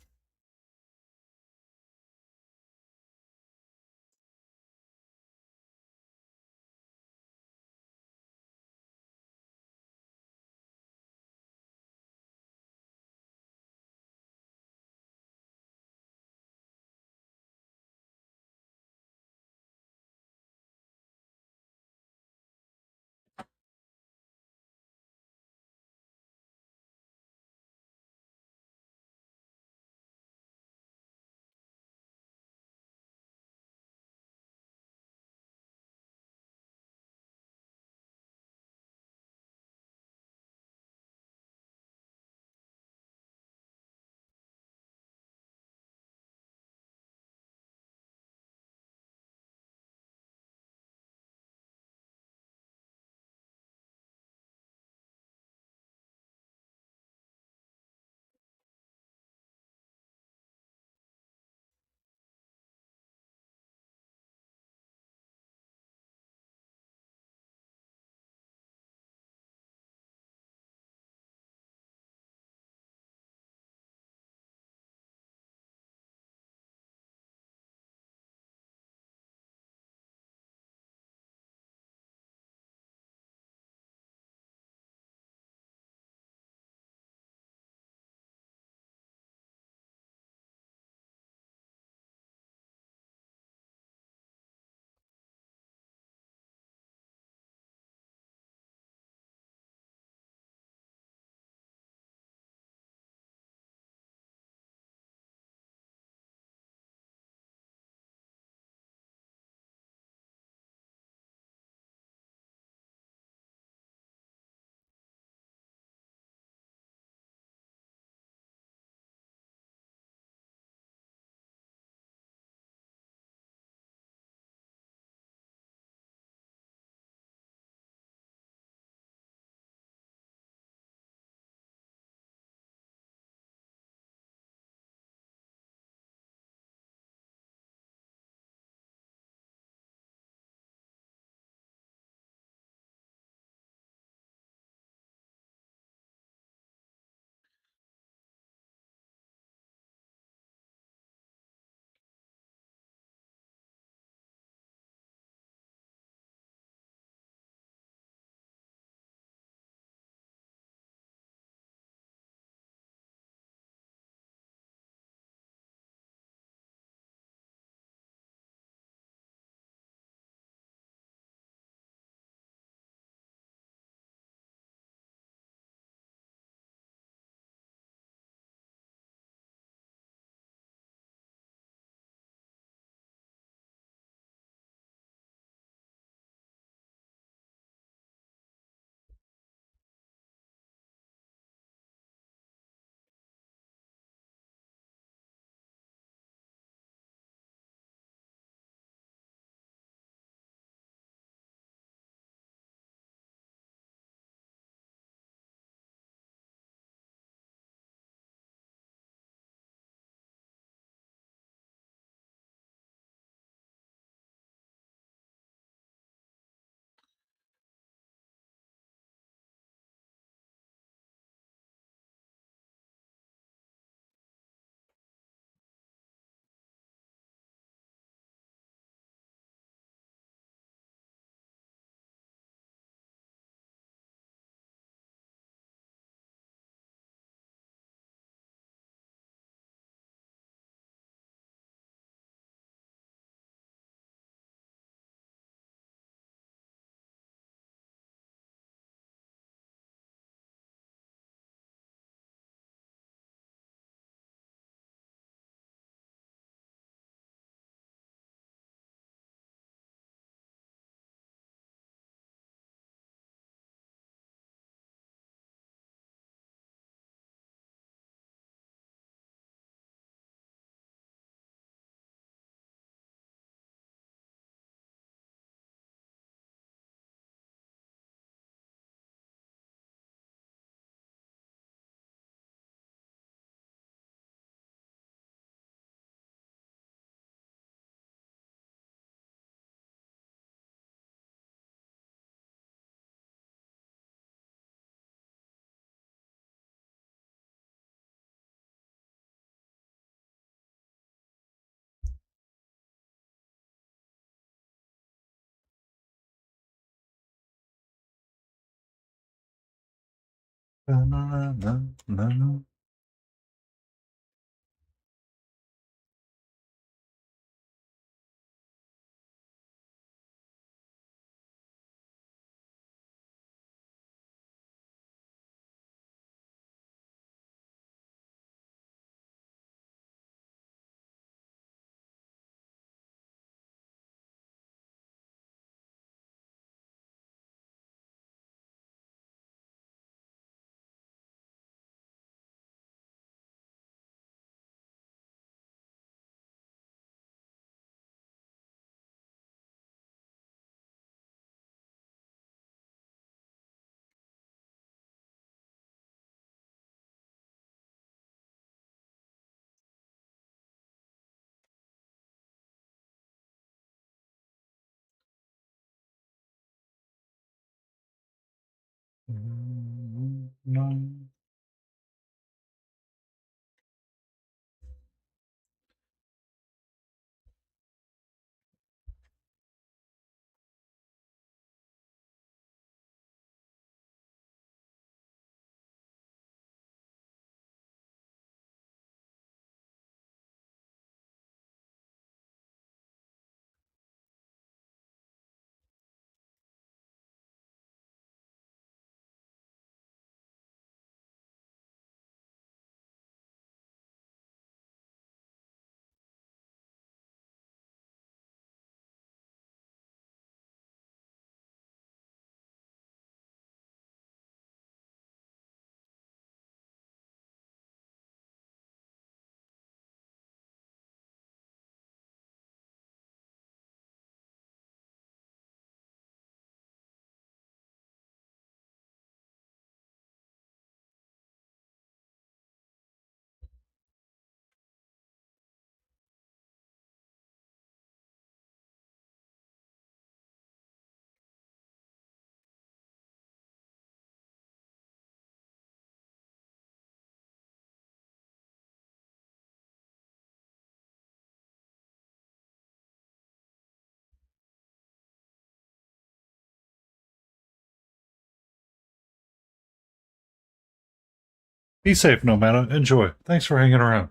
Speaker 1: Be safe, Nomada. Enjoy. Thanks for hanging around.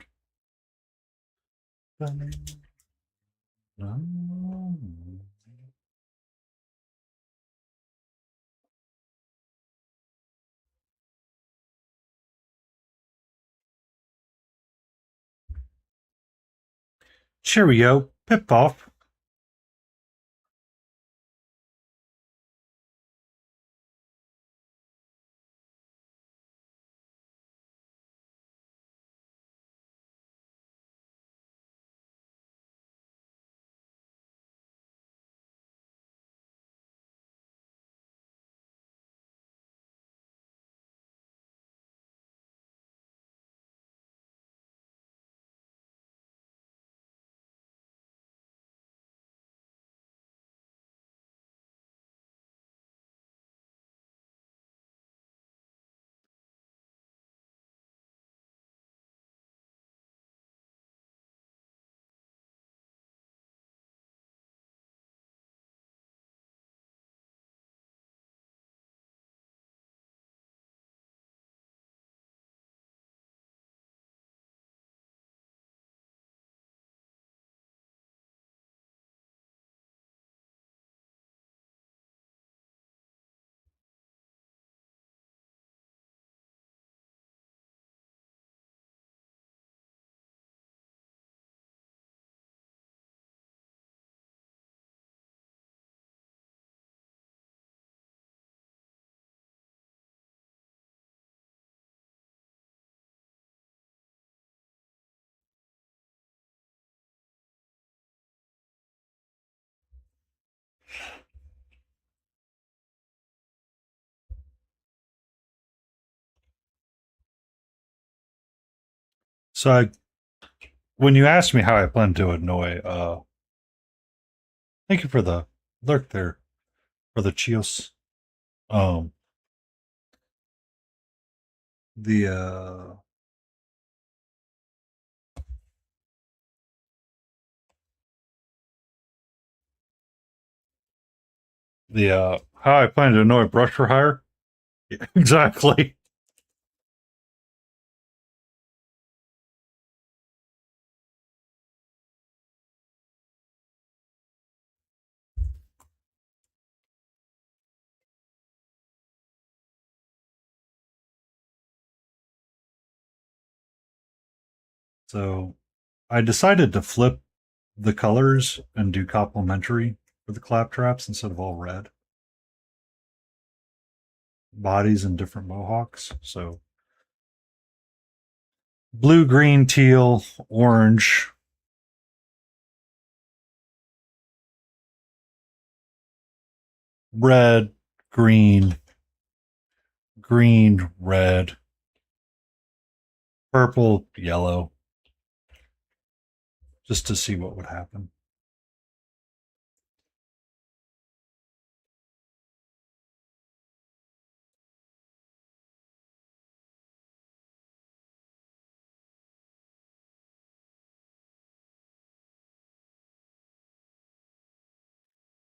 Speaker 1: Cheerio, pip off. So, when you asked me how I plan to annoy, thank you for the lurk there, for the Chios. Um, the how I plan to annoy brush for hire. Yeah, exactly. So I decided to flip the colors and do complementary for the clap traps instead of all red. Bodies and different mohawks. So blue, green, teal, orange, red, green, green, red, purple, yellow, just to see what would happen.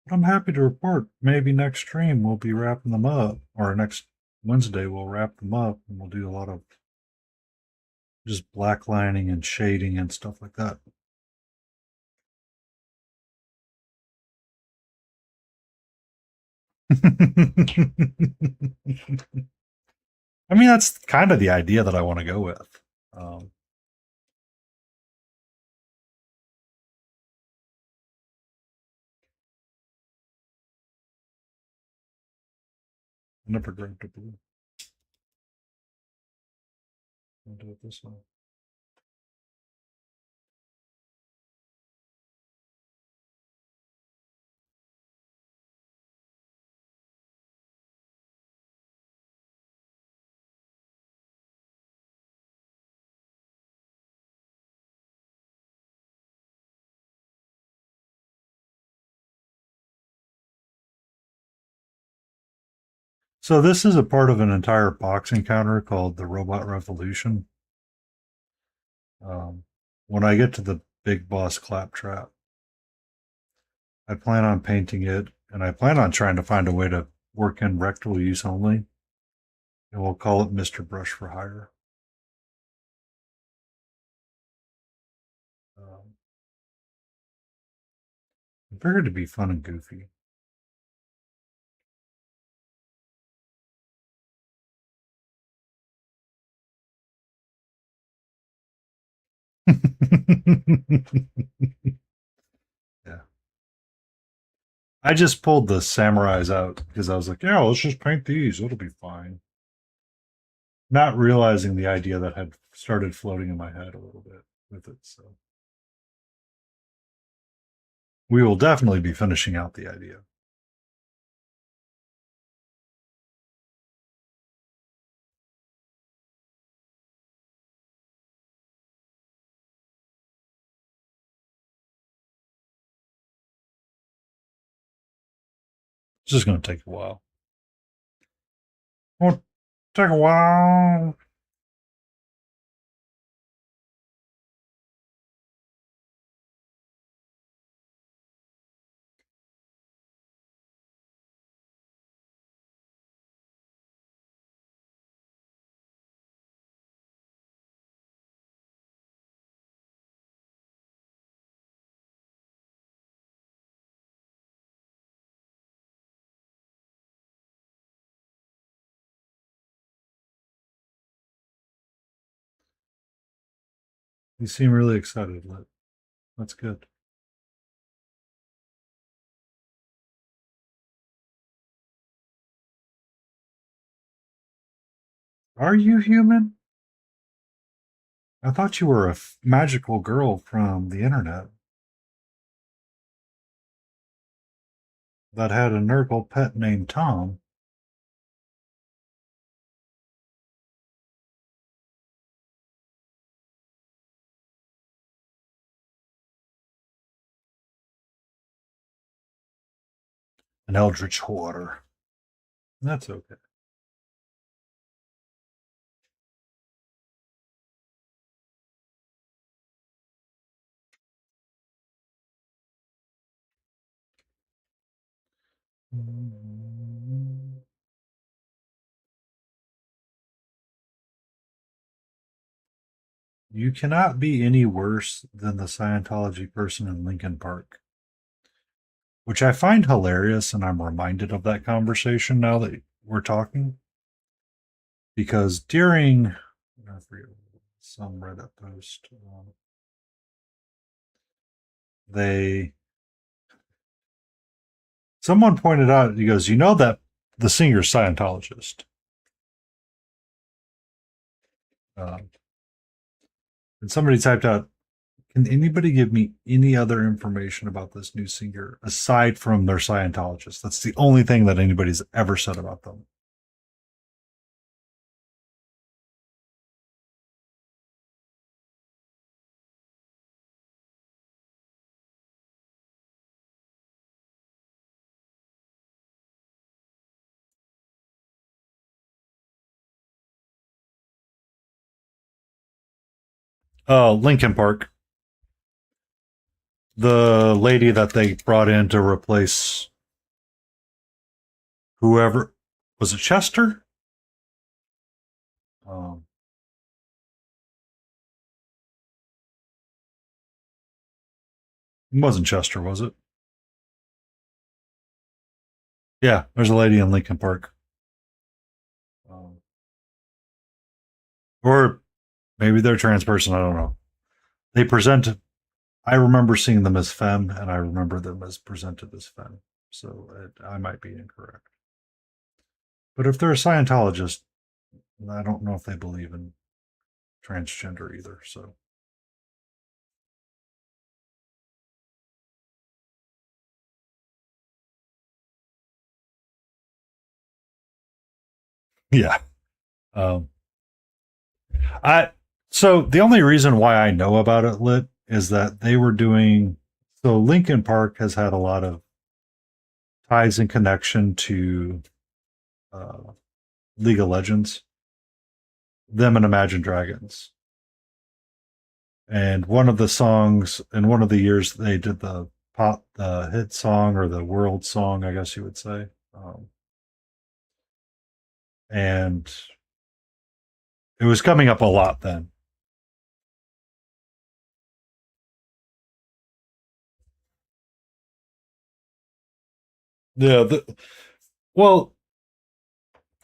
Speaker 1: But I'm happy to report maybe next stream we'll be wrapping them up, or next Wednesday we'll wrap them up and we'll do a lot of just black lining and shading and stuff like that. I mean, that's kind of the idea that I want to go with. I never grabbed a blue. I'll do it this way. So this is a part of an entire box encounter called the Robot Revolution. When I get to the big boss claptrap, I plan on painting it, and I plan on trying to find a way to work in rectal use only. And we'll call it Mr. Brush for Hire. I figured to be fun and goofy. Yeah. I just pulled the samurais out because I was like, yeah, let's just paint these. It'll be fine. Not realizing the idea that had started floating in my head a little bit with it. So we will definitely be finishing out the idea. It's just going to take a while. Won't take a while. You seem really excited, Lit. That's good. Are you human? I thought you were a magical girl from the internet that had a Nurgle pet named Tom. An eldritch hoarder. That's okay. You cannot be any worse than the Scientology person in Lincoln Park, which I find hilarious, and I'm reminded of that conversation now that we're talking. Because during, I forget, some Reddit post. They Someone pointed out, he goes, you know that the singer's Scientologist. Um, and somebody typed out, can anybody give me any other information about this new singer aside from their Scientologist? That's the only thing that anybody's ever said about them. Lincoln Park. The lady that they brought in to replace whoever, was it Chester? Um, it wasn't Chester, was it? Yeah, there's a lady in Lincoln Park. Um, or maybe they're a trans person. I don't know. They present. I remember seeing them as femme, and I remember them as presented as femme. So I might be incorrect. But if they're a Scientologist, I don't know if they believe in transgender either. So yeah. Um, I so the only reason why I know about it, Lit, is that they were doing. So Lincoln Park has had a lot of ties and connection to uh, League of Legends, them and Imagine Dragons. And one of the songs in one of the years they did the hit song or the world song, I guess you would say. And it was coming up a lot then. Yeah. Well,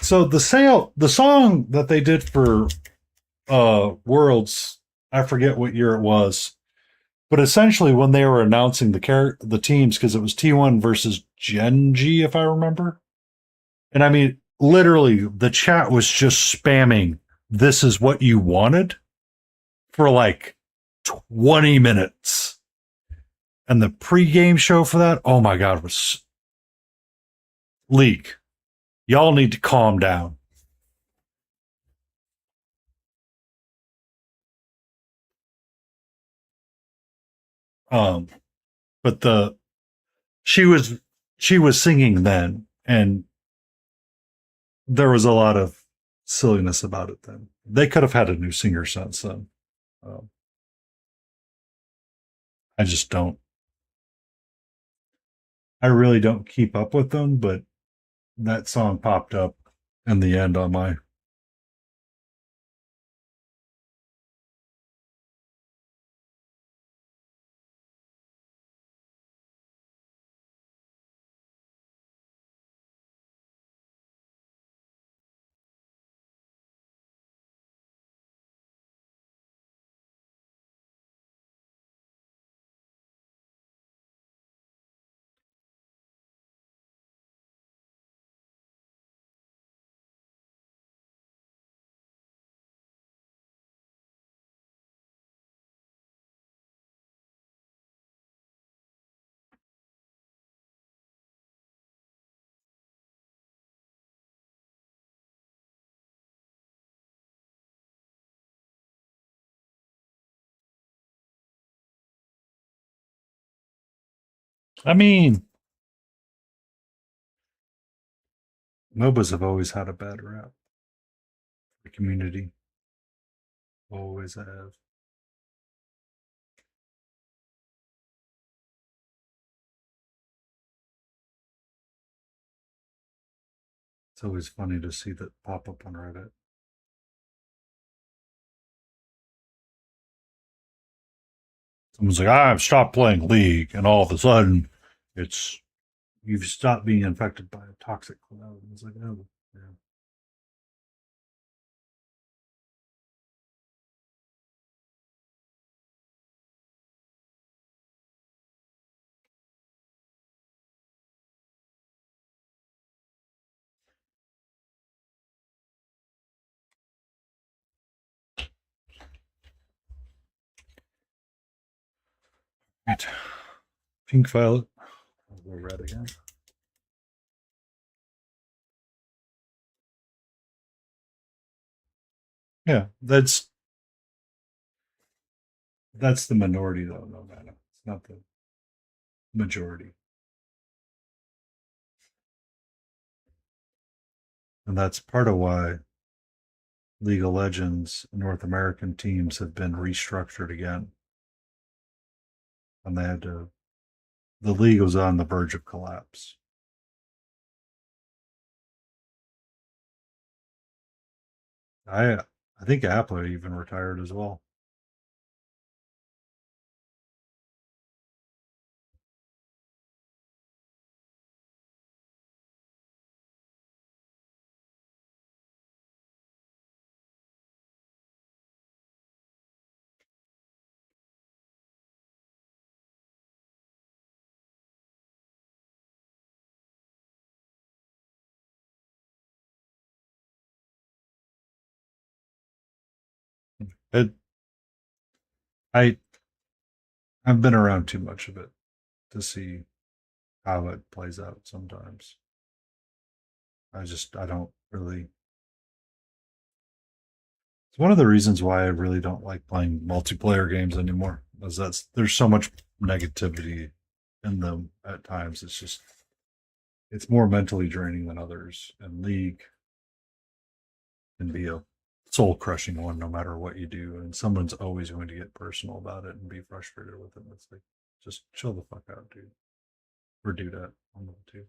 Speaker 1: so the song that they did for Worlds, I forget what year it was, but essentially when they were announcing the teams, because it was T1 versus Genji, if I remember. And I mean, literally, the chat was just spamming, "This is what you wanted," for like 20 minutes. And the pregame show for that, oh my God, was League. Y'all need to calm down. Um, but she was she was singing then, and there was a lot of silliness about it then. They could have had a new singer since then. Um, I just don't. I really don't keep up with them, but that song popped up in the end on my. I mean, MOBAs have always had a bad rap. The community always have. It's always funny to see that pop up on Reddit. Someone's like, I've stopped playing League, and all of a sudden, it's you've stopped being infected by a toxic cloud. It's like, oh, yeah. Right. Pink violet. I'll go red again. Yeah, that's the minority though, no matter. It's not the majority. And that's part of why League of Legends North American teams have been restructured again. And they had to the league was on the verge of collapse. I think Apple even retired as well. It I I've been around too much of it to see how it plays out sometimes. I don't really. It's one of the reasons why I really don't like playing multiplayer games anymore. Is that there's so much negativity in them at times. It's more mentally draining than others. And League can be a soul crushing one no matter what you do. And someone's always going to get personal about it and be frustrated with it. It's like just chill the fuck out, dude. Or do that. I'm going to.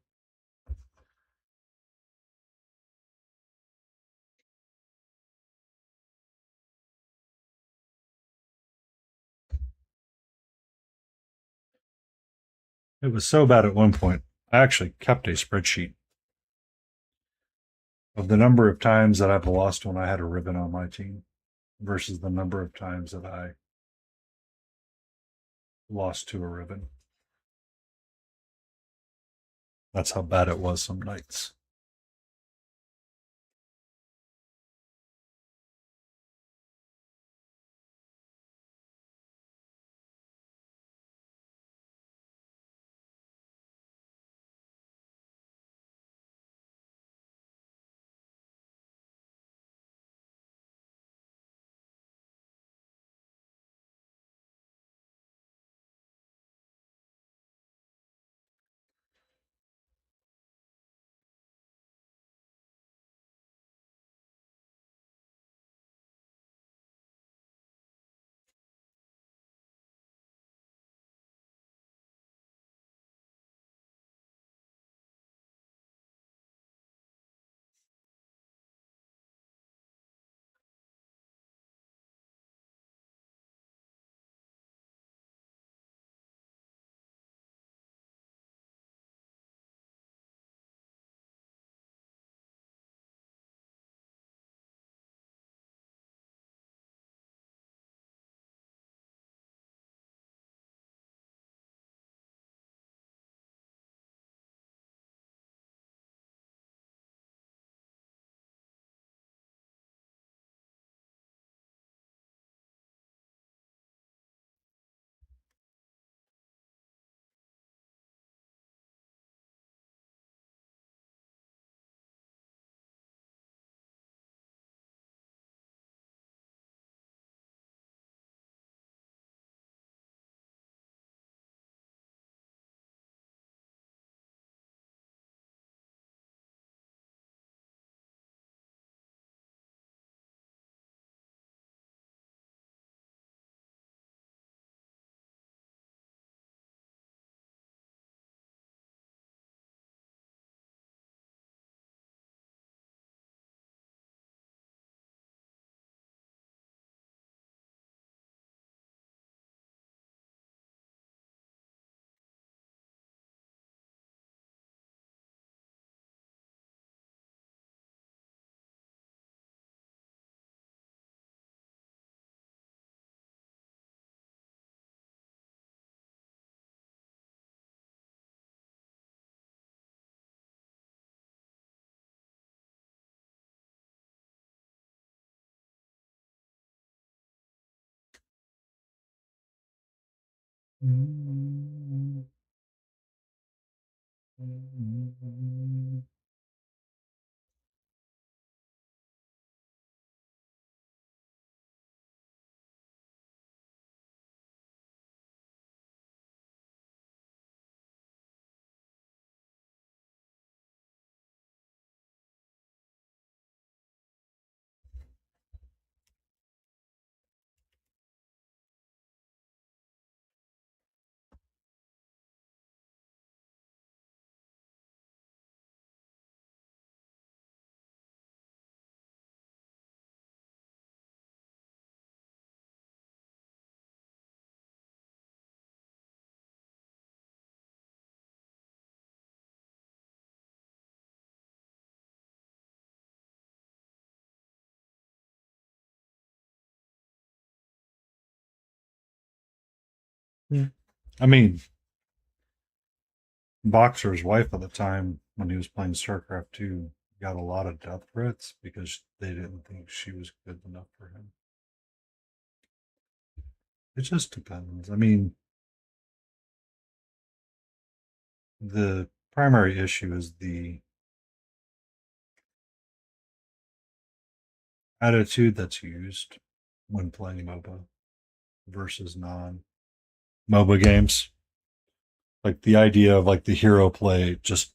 Speaker 1: It was so bad at one point. I actually kept a spreadsheet of the number of times that I've lost when I had a ribbon on my team versus the number of times that I lost to a ribbon. That's how bad it was some nights. Yeah. I mean, Boxer's wife at the time, when he was playing StarCraft 2, got a lot of death threats because they didn't think she was good enough for him. It just depends. I mean, the primary issue is the attitude that's used when playing MOBA versus non MOBA games. Like the idea of like the hero play just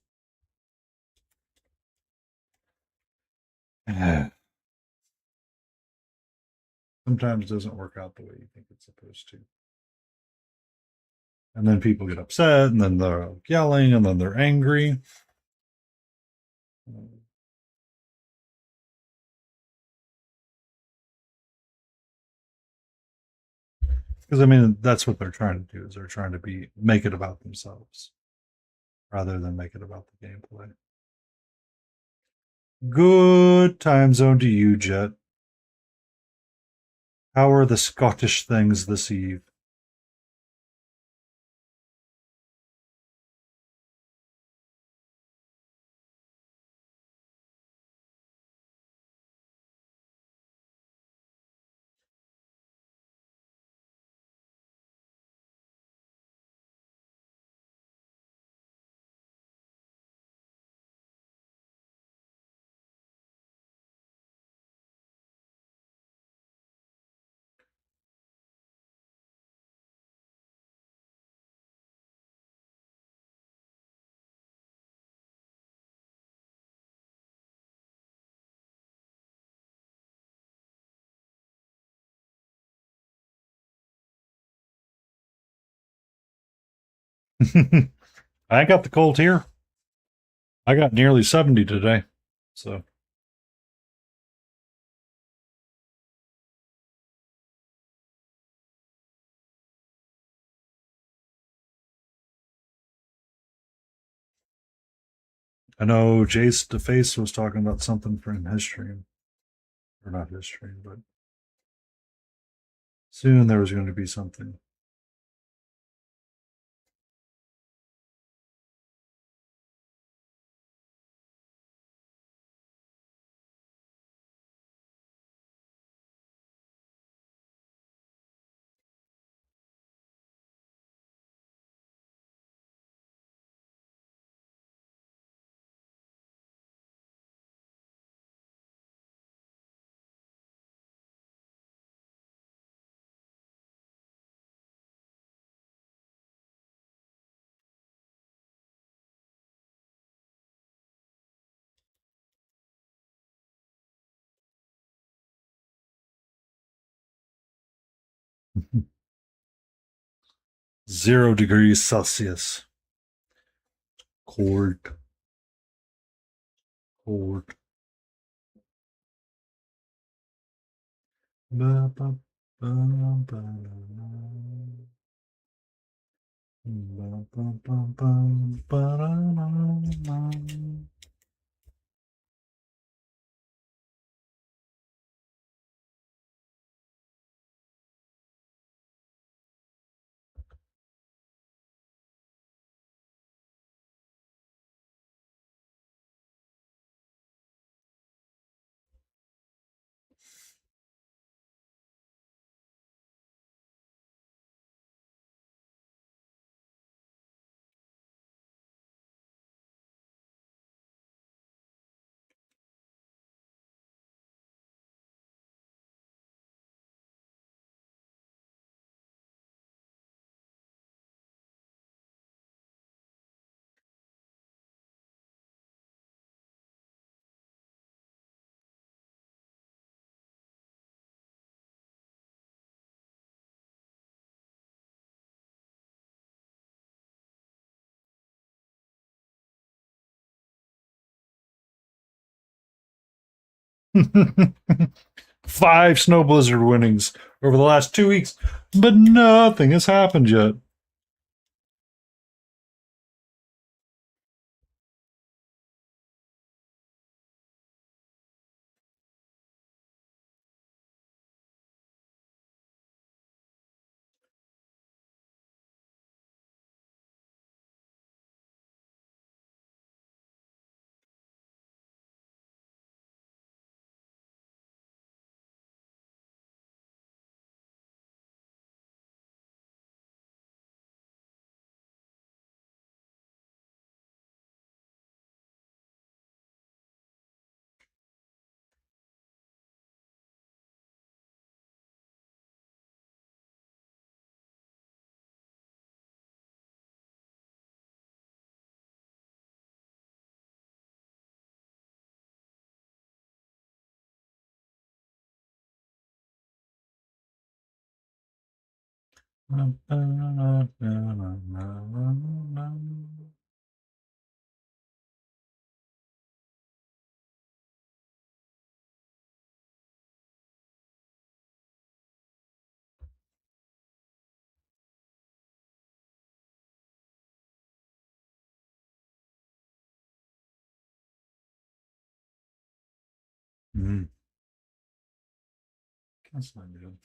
Speaker 1: sometimes doesn't work out the way you think it's supposed to. And then people get upset, and then they're yelling, and then they're angry. Because I mean, that's what they're trying to do, is they're trying to make it about themselves rather than make it about the gameplay. Good time zone to you, Jet. How are the Scottish things this eve? I got the cold here. I got nearly 70 today. So I know Jace DeFace was talking about something from his stream. Or not his stream, but soon there was going to be something. (0 degrees Celsius. Cold. Cold. Ba, ba, ba, ba, ba, ba, ba, ba, ba, da, da, da. 5 snow blizzard winnings over the last 2 weeks, but nothing has happened yet. Mm. That's not good.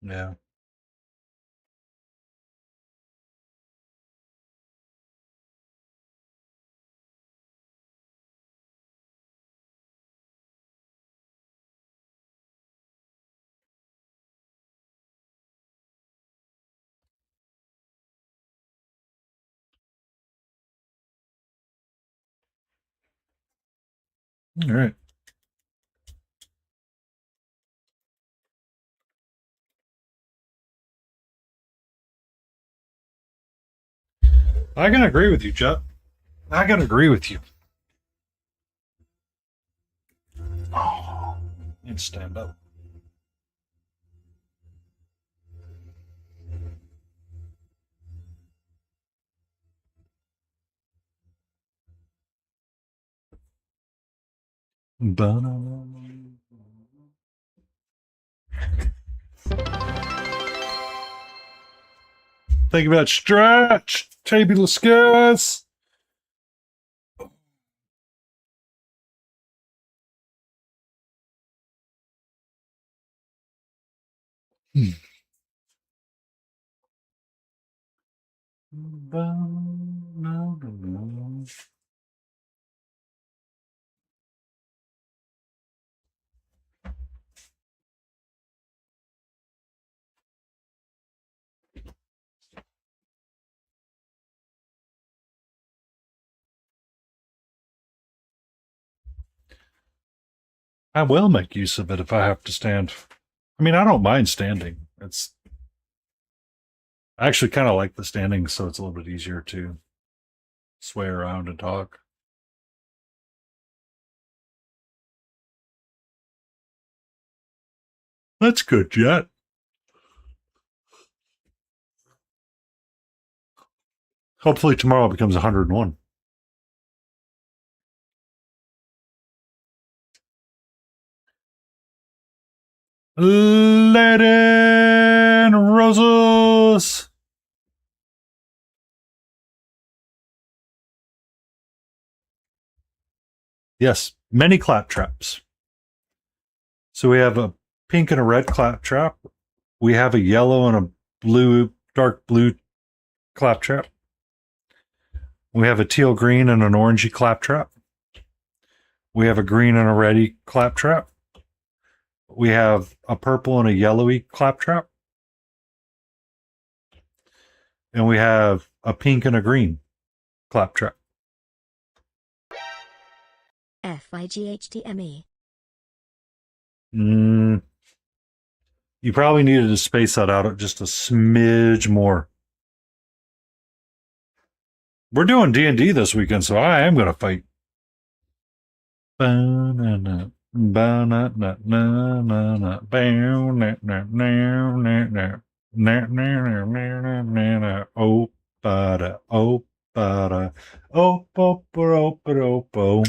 Speaker 1: Yeah. All right. I can agree with you, Jet. I can agree with you. Oh, need to stand up. Thank you for that stretch, Tabuluscus. I will make use of it if I have to stand. I mean, I don't mind standing. I actually kind of like the standing, so it's a little bit easier to sway around and talk. That's good, Jet. Hopefully tomorrow becomes 101. Leiden Roses. Yes, many clap traps. So we have a pink and a red clap trap. We have a yellow and a blue, dark blue clap trap. We have a teal green and an orangey clap trap. We have a green and a reddy clap trap. We have a purple and a yellowy clap trap. And we have a pink and a green clap trap.
Speaker 5: FIGHTME
Speaker 1: Mm, you probably needed to space that out just a smidge more. We're doing D&D this weekend, so I am going to fight. Ba-na-na, ba-na-na-na-na-na, ba-na-na-na-na-na, na-na-na-na-na-na, oh, ba-da, oh, ba-da, oh, bo-bo-ro-bo-ro-bo.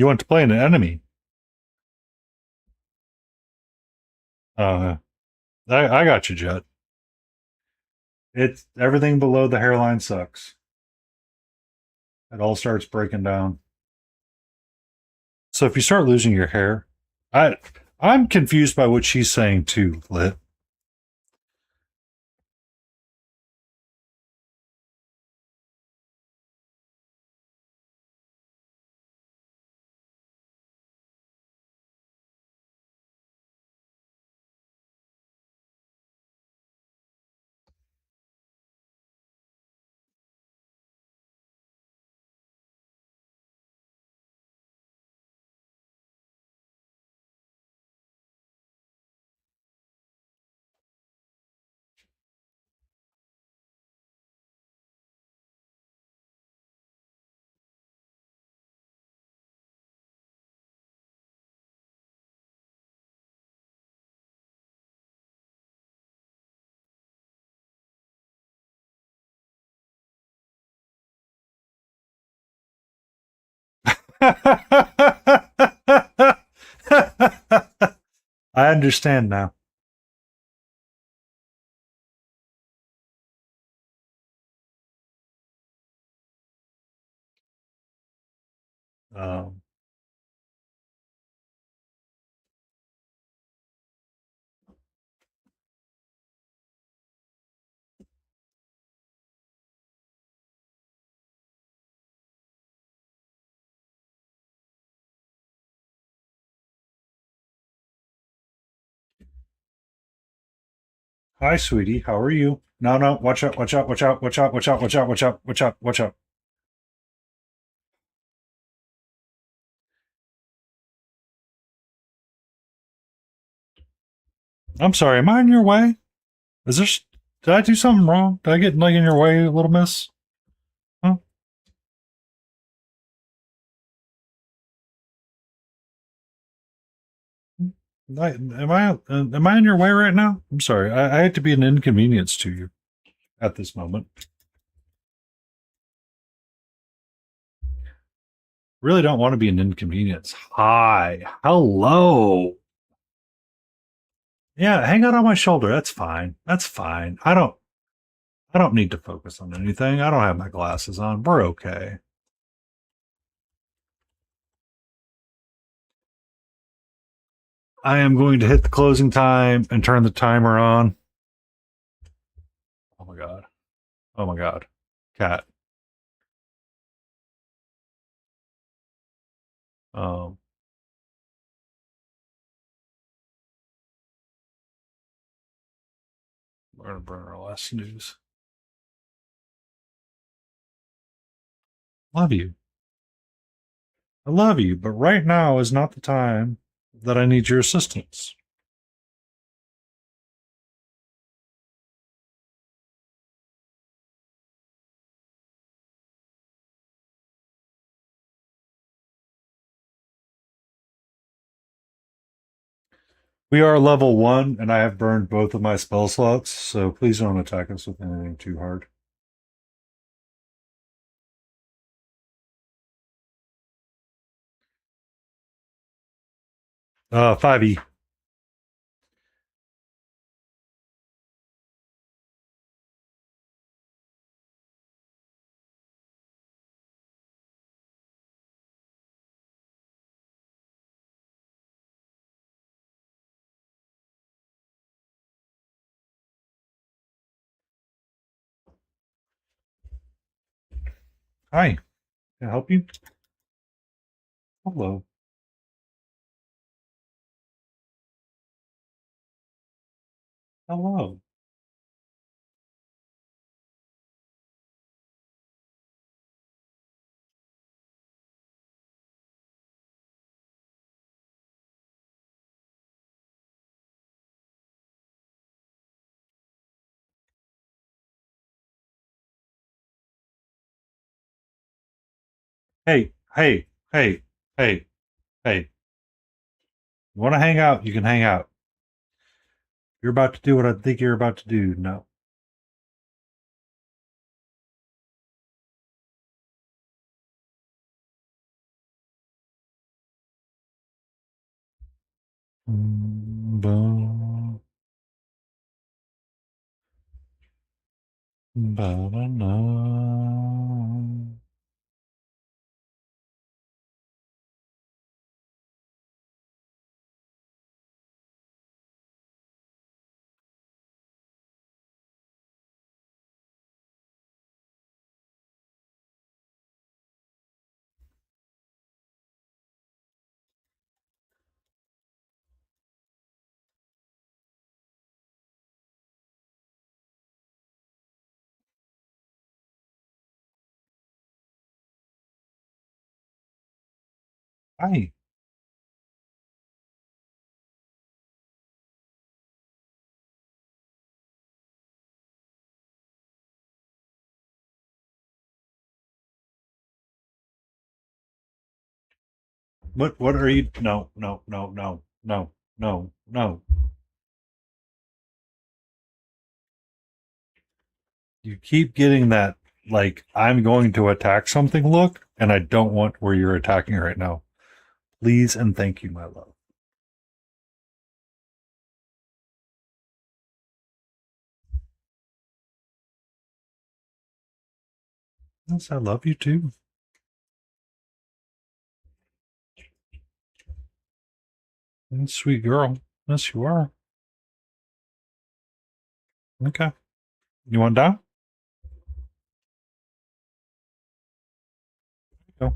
Speaker 1: You want to play an enemy? Uh, I got you, Jet. It's everything below the hairline sucks. It all starts breaking down. So if you start losing your hair, I I'm confused by what she's saying too, Lit. I understand now. Um, Hi, sweetie. How are you? No, no. Watch out! Watch out! Watch out! Watch out! Watch out! Watch out! Watch out! Watch out! Watch out! I'm sorry. Am I in your way? Is there? Did I do something wrong? Did I get like in your way, little miss? Huh? Am I in your way right now? I'm sorry. I hate to be an inconvenience to you at this moment. Really don't want to be an inconvenience. Hi. Hello. Yeah, hang out on my shoulder. That's fine. That's fine. I don't need to focus on anything. I don't have my glasses on. We're okay. I am going to hit the closing time and turn the timer on. Oh my god. Oh my god. Cat. Um we're gonna burn our last snooze. Love you. I love you, but right now is not the time that I need your assistance. We are level 1, and I have burned both of my spell slots, so please don't attack us with anything too hard. 5e. Hi. Can I help you? Hello. Hello. Hey, hey, hey, hey, hey. You want to hang out? You can hang out. You're about to do what I think you're about to do. No. Ba- ba-da-na. Hi. What are you? No, no, no, no, no, no, no. You keep getting that, like, I'm going to attack something look, and I don't want where you're attacking right now. Please and thank you, my love. Yes, I love you too. Yes, sweet girl. Yes, you are. Okay. You want down? Go.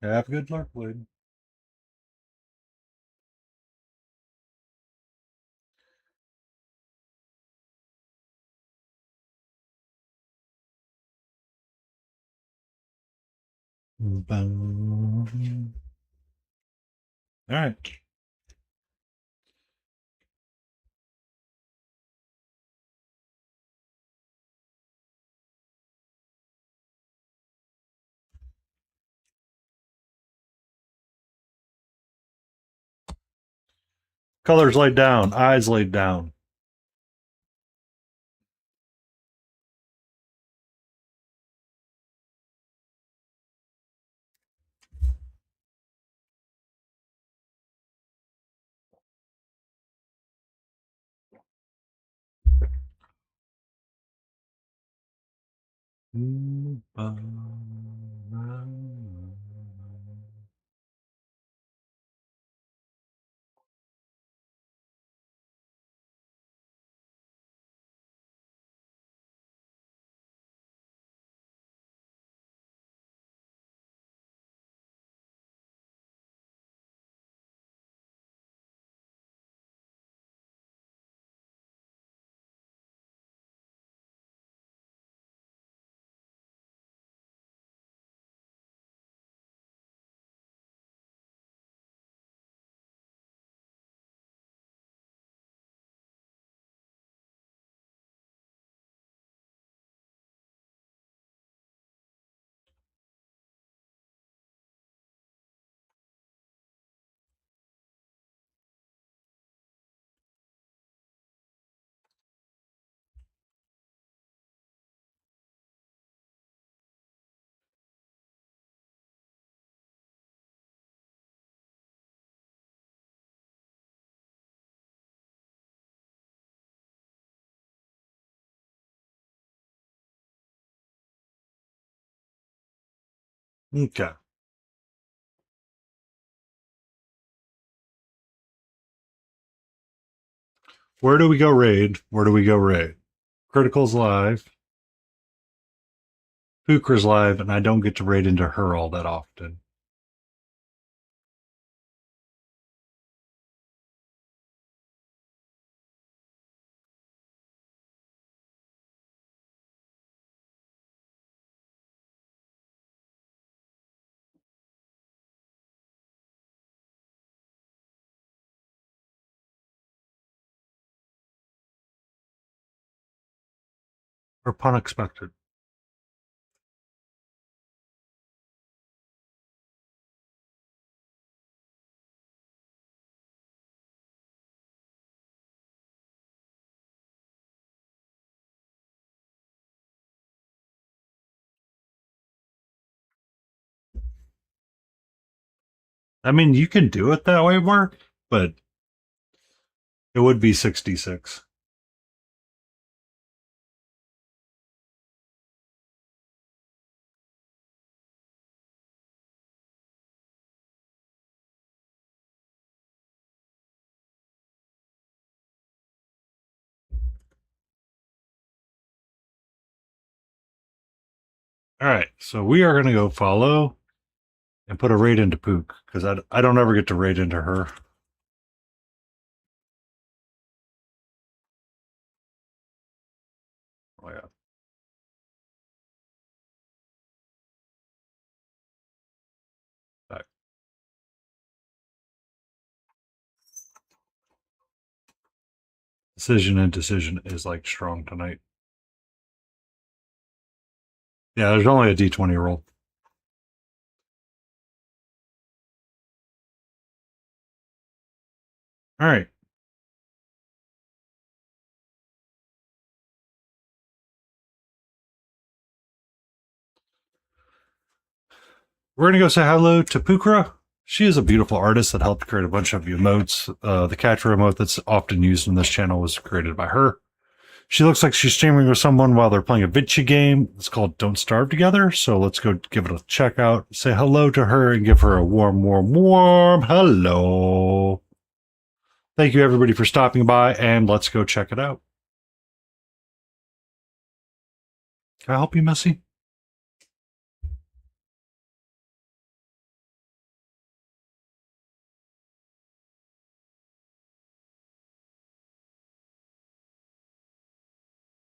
Speaker 1: Have good luck, Blade. All right. Colors laid down, eyes laid down. Okay. Where do we go raid? Where do we go raid? Critical's live. Pooker's live, and I don't get to raid into her all that often. Or pun expected. I mean, you can do it that way, Mark, but it would be 66. All right, so we are going to go follow and put a raid into Pook because I don't ever get to raid into her. Oh, yeah. Back. Decision and decision is like strong tonight. Yeah, there's only a D20 roll. All right. We're going to go say hello to Pukra. She is a beautiful artist that helped create a bunch of emotes. The catcher emote that's often used in this channel was created by her. She looks like she's streaming with someone while they're playing a Vidya game. It's called Don't Starve Together. So let's go give it a check out. Say hello to her and give her a warm, warm, warm hello. Thank you, everybody, for stopping by, and let's go check it out. Can I help you, Missy?